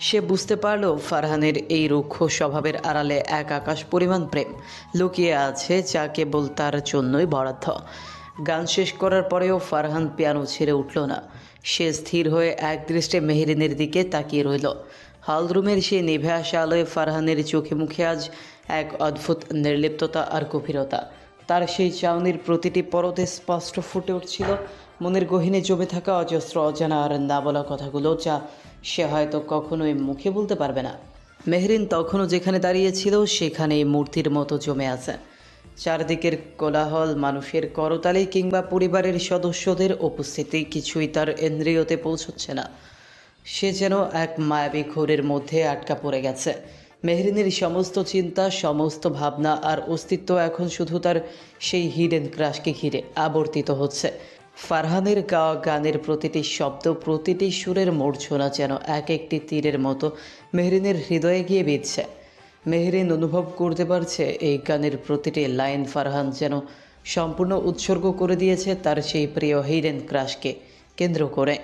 সে বুঝতে পারল ফারহানের এই রুক্ষ স্বভাবের আড়ালে এক আকাশ পরিমাণ প্রেম লুকিয়ে আছে, যা কেবল তার জন্যই বরাদ্দ। গান শেষ করার পরেও ফারহান পিয়ানো ছেড়ে উঠল না। সে স্থির হয়ে একদৃষ্টে মেহরিনের দিকে তাকিয়ে রইল। হলরুমের সেই নিভে আসা আলোয় ফারহানের চোখে মুখে আজ এক অদ্ভুত নির্লিপ্ততা আর গভীরতা। তার সেই চাউনির প্রতিটি পরতে স্পষ্ট ফুটে উঠছিল মনের গহীনে জমে থাকা অজস্র অজানা আর না বলা কথাগুলো, যা সে হয়তো কখনোই মুখে বলতে পারবে না। মেহরিন তখনও যেখানে দাঁড়িয়েছিল সেখানেই মূর্তির মতো জমে আছে। চারদিকের কোলাহল, মানুষের করতালি কিংবা পরিবারের সদস্যদের উপস্থিতি কিছুই তার ইন্দ্রিয়তে পৌঁছচ্ছে না। সে যেন এক মায়াবী ঘোরের মধ্যে আটকা পড়ে গেছে। মেহরিনের সমস্ত চিন্তা, সমস্ত ভাবনা আর অস্তিত্ব এখন শুধু তার সেই হিডেন ক্রাশকে ঘিরে আবর্তিত হচ্ছে। ফারহানের গাওয়া গানের প্রতিটি শব্দ, প্রতিটি সুরের মূর্ছনা যেন এক একটি তীরের মতো মেহরিনের হৃদয়ে গিয়ে বিঁধছে। মেহরিন অনুভব করতে পারছে এই গানের প্রতিটি লাইন ফারহান যেন সম্পূর্ণ উৎসর্গ করে দিয়েছে তার সেই প্রিয় হিডেন ক্রাশকে কেন্দ্র করে।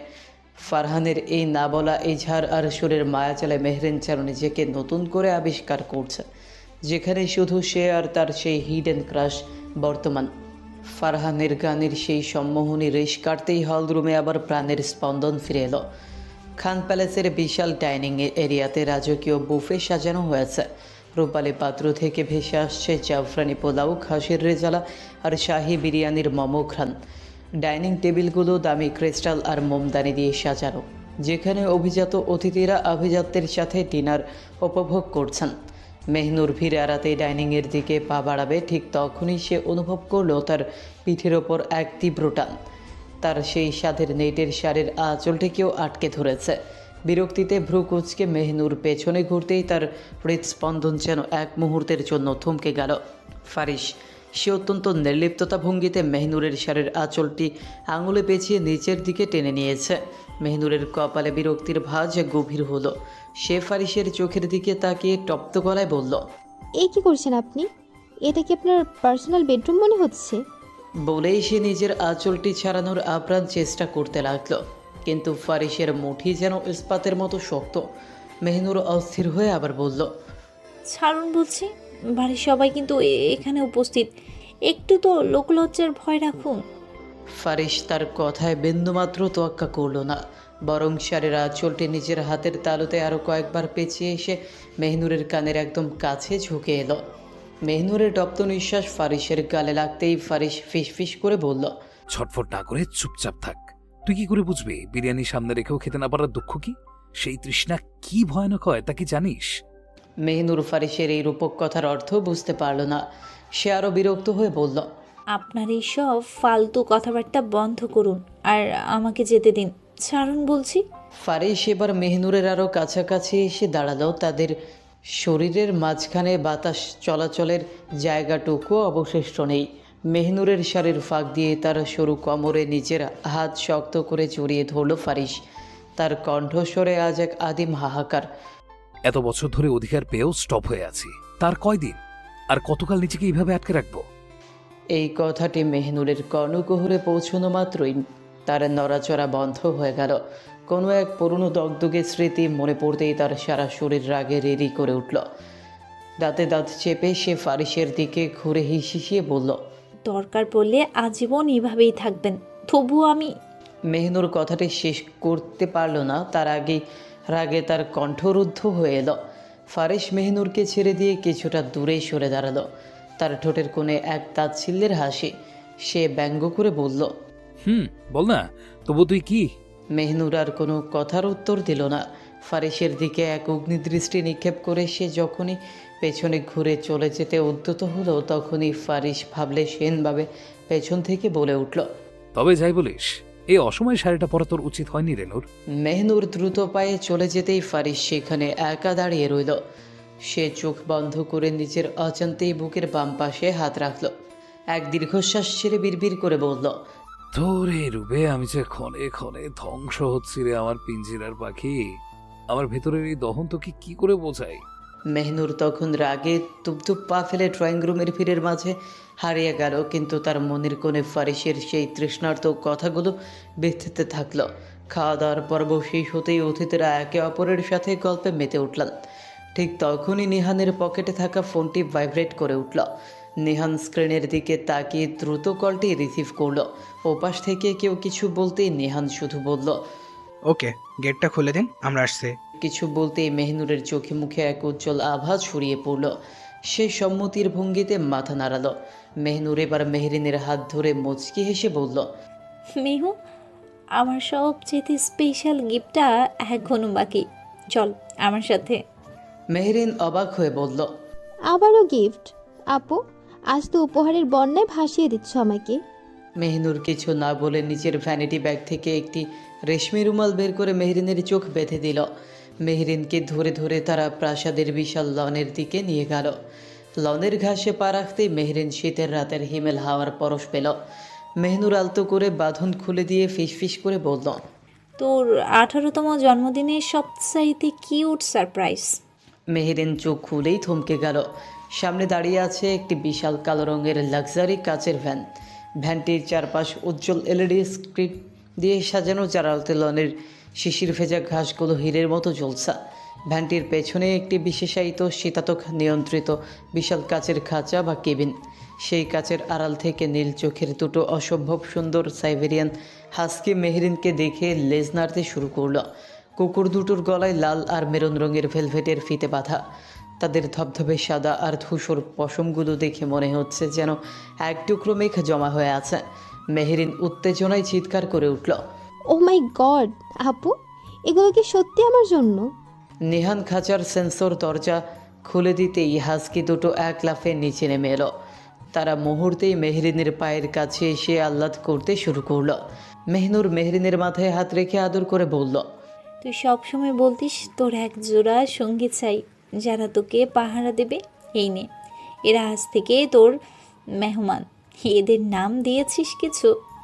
ফারহানের এই না বলা ইজহার আর সুরের মায়াজালে মেহরিন যেন নিজেকে নতুন করে আবিষ্কার করছে, যেখানে শুধু সে আর তার সেই হিডেন ক্রাশ বর্তমান। ফারহানের গানের সেই সম্মোহনী রেশ কাটতেই হলরুমে আবার প্রাণের স্পন্দন ফিরে এলো। খান প্যালেসের বিশাল ডাইনিং এরিয়াতে রাজকীয় বুফে সাজানো হয়েছে। রূপালী পাত্র থেকে ভেসে আসছে জাফরানি পোলাও, খাসির রেজালা আর শাহি বিরিয়ানির মমঘ্রাণ। ডাইনিং টেবিলগুলো দামি ক্রিস্টাল আর মোমদানি দিয়ে সাজানো, যেখানে অভিজাত অতিথিরা আভিজাত্যের সাথে ডিনার উপভোগ করছেন। মেহনুর ভিড় এড়াতে ডাইনিংয়ের দিকে পা বাড়াবে, ঠিক তখনই সে অনুভব করলো তার পিঠের ওপর এক তীব্র টান। তার সেই সাধের নেটের শাড়ির আঁচলটিকেও আটকে ধরেছে। বিরক্তিতে ভ্রু কুঁচকে মেহনুর পেছনে ঘুরতেই তার হৃদস্পন্দন যেন এক মুহূর্তের জন্য থমকে গেল। ফারিস, সে অত্যন্ত নির্লিপ্ততা ভঙ্গিতে মেহনুরের শাড়ির আঁচলটি আঙুলে পেঁচিয়ে নিচের দিকে টেনে নিয়েছে। মেহনুরের কপালে বিরক্তির ভাঁজ গভীর হলো। সে ফারিসের চোখের দিকে তাকিয়ে তপ্ত গলায় বলল, এই কি করছেন আপনি? এটা কি আপনার পার্সোনাল বেডরুম মনে হচ্ছে? বলেই সে নিজের আঁচলটি ছাড়ানোর আপ্রাণ চেষ্টা করতে লাগলো, কিন্তু ফারিসের মুঠি যেন ইস্পাতের মতো শক্ত। মেহনুর অস্থির হয়ে আবার বলল, ছাড়ুন বলছি, বাড়ির সবাই কিন্তু এখানে উপস্থিত, একটু তো লোকলজ্জার ভয় রাখুন। ফারিস তার কথায় বিন্দুমাত্র তোয়াক্কা করল না, বরং শাড়ির আঁচলটি নিজের হাতের তালুতে আরও কয়েকবার পেঁচিয়ে এসে মেহনুরের কানের একদম কাছে ঝুঁকে এলো। মেহনুরের তপ্ত নিঃশ্বাস ফারিসের গালে লাগতেই ফারিস ফিসফিস করে বলল, ছটফট না করে চুপচাপ থাক। তুই কি করে বুঝবি বিরিয়ানি সামনে রেখেও খেতে না পারার দুঃখ কি? সেই তৃষ্ণা কি ভয়ানক হয় তা কি জানিস? মেহনুর ফারিসের এই রূপক কথার অর্থ বুঝতে পারল না। সে আরও বিরক্ত হয়ে বলল, আপনার এই সব ফালতু কথাবার্তা বন্ধ করুন আর আমাকে যেতে দিন, ছাড়ুন বলছি। ফারিস এবার মেহনুরের আরও কাছাকাছি এসে দাঁড়ালো। তাদের শরীরের মাঝখানে বাতাস চলাচলের জায়গাটুকু অবশিষ্ট নেই। মেহনুরের শাড়ির ফাঁক দিয়ে তার সরু কোমরে নিজের হাত শক্ত করে জড়িয়ে ধরল ফারিস। তার কণ্ঠস্বরে আজ এক আদিম হাহাকার। এত বছর ধরে অধিকার পেয়েও স্টপ হয়ে আছি, তার কয়দিন আর কতকাল নিজেকে এইভাবে আটকে রাখবো? এই কথাটি মেহনুরের কর্ণকুহরে পৌঁছানো মাত্রই তার নড়াচড়া বন্ধ হয়ে গেল। কোনো এক পুরনো দগদগে স্মৃতি মনে পড়তেই তার সারা শরীর রাগে রেরি করে উঠল। দাঁতে দাঁত চেপে সে ফারিসের দিকে ঘুরে হিসিয়ে বলল, দরকার পড়লে আজীবন এভাবেই থাকবেন, তবুও আমি। মেহনুর কথাটি শেষ করতে পারল না, তার আগেই রাগে তার কণ্ঠরুদ্ধ হয়ে এলো। ফারিস মেহনুরকে ছেড়ে দিয়ে কিছুটা দূরেই সরে দাঁড়ালো। তার ঠোঁটের কোণে এক তাচ্ছিল্যের হাসি। সে ব্যঙ্গ করে বলল, বল না, তবু তুই কি? মেহনুর আর কোনো কথার উত্তর দিল না। ফারিসের দিকে এক অগ্নিদৃষ্টি নিক্ষেপ করে সে যখনই পেছনে ঘুরে চলে যেতে উদ্যত হলো, তখনই ফারিস ভাবলে সেনভাবে পেছন থেকে বলে উঠল, তবে যাই বলিস, এই অসময়ে শাড়িটা পরা তোর উচিত হয়নি রেনুর। মেহনুর দ্রুত পায়ে চলে যেতেই ফারিস সেখানে একা দাঁড়িয়ে রইল। সে চোখ বন্ধ করে নিজের অজান্তেই বুকের বাম পাশে হাত রাখল। এক দীর্ঘশ্বাস ছেড়ে বিড়বিড় করে বলল, তোরে রূপে আমি যে ক্ষণে ক্ষণে ধ্বংস হচ্ছি রে আমার পিঞ্জিরার পাখি। আমার ভেতরের এই দহন তোকে কি করে বোঝাই? মেহনুর তখন রাগে তুপতুপ পা ফেলে ড্রয়িং রুমের ভিড়ের মাঝে হারিয়ে গেল, কিন্তু তার মনের কোণে ফারিসের সেই তৃষ্ণার্ত কথাগুলো বেঁধতে থাকলো। খাওয়া দাওয়ার পর্ব শেষ হতেই অতিথিরা একে অপরের সাথে গল্পে মেতে উঠলেন। ঠিক তখনই নিহানের পকেটে থাকা ফোনটি ভাইব্রেট করে উঠল। নিহান স্ক্রিনের দিকে তাকিয়ে দ্রুত কলটি রিসিভ করলো। ওপাশ থেকে কেউ কিছু বলতেই নিহান শুধু বলল, ওকে, গেটটা খুলে দিন, আমরা আসছি। কিছু বলতেই মেহনুরের চোখে মুখে এক উজ্জ্বল আভা ছড়িয়ে পড়ল। সে সম্মতির ভঙ্গিতে মাথা নাড়ালো। মেহনুর এবার মেহরিনের হাত ধরে মুচকি হেসে বলল, মেহু, আমার সবচেয়ে স্পেশাল গিফটটা এখনো বাকি, চল আমার সাথে। মেহরিন অবাক হয়ে বলল, আবারও গিফট? আপু, আজ তো উপহারের বন্যায় ভাসিয়ে দিচ্ছ আমাকে। মেহনুর কিছু না বলে নিজের ভ্যানিটি ব্যাগ থেকে একটি রেশমি রুমাল বের করে মেহরিনের চোখ বেঁধে দিল। মেহরিনকে ধরে ধরে তারা প্রাসাদের বিশাল লনের দিকে নিয়ে গেল। লনের ঘাসে পা রাখতেই মেহরিন শীতের রাতের হিমেল হাওয়ার পরশ পেল। মেহনুর আলতো করে বাঁধন খুলে দিয়ে ফিসফিস করে বলল, তোর 18তম জন্মদিনের সবচাইতে কিউট সারপ্রাইজ। মেহরিন চোখ খুলেই থমকে গেল। সামনে দাঁড়িয়ে আছে একটি বিশাল কালো রঙের লাক্সারি কাচের ভ্যান। ভ্যানটির চারপাশ উজ্জ্বল এলইডি স্ক্রিন দিয়ে সাজানো, যার আলোতে লনের শিশির ভেজা ঘাসগুলো হীরের মতো জ্বলছে। ভ্যানটির পেছনে একটি বিশেষায়িত শীতাতক নিয়ন্ত্রিত বিশাল কাচের খাঁচা বা কেবিন। সেই কাচের আড়াল থেকে নীল চোখের দুটো অসম্ভব সুন্দর সাইবেরিয়ান হাস্কি মেহরিনকে দেখে লেজ নাড়তে শুরু করলো। কুকুর দুটোর গলায় লাল আর মেরুন রঙের ভেলভেটের ফিতে বাঁধা। তাদের ধবধবে সাদা আর ধূসর পশমগুলো দেখে মনে হচ্ছে যেন এক টুকরো মেঘ জমা হয়ে আছে। মেহরিন উত্তেজনায় চিৎকার করে উঠল। ও মাই গড আপু, এগুলো কি সত্যি আমার জন্য? নিহান খাঁচার সেন্সর দরজা খুলে দিতেই হাস্কি দুটো এক লাফে নিচে নেমে এলো। তারা মুহূর্তেই মেহরিনের পায়ের কাছে এসে আহ্লাদ করতে শুরু করলো। মেহনুর মেহরিনের মাথায় হাত রেখে আদর করে বলল, তুই সবসময় বলতিস তোর এক জোড়া সঙ্গী চাই যারা তোকে পাহারা দেবে। এই নে, এরা আজ থেকে তোর মেহমান। এদের নাম দিয়েছিস কিছু?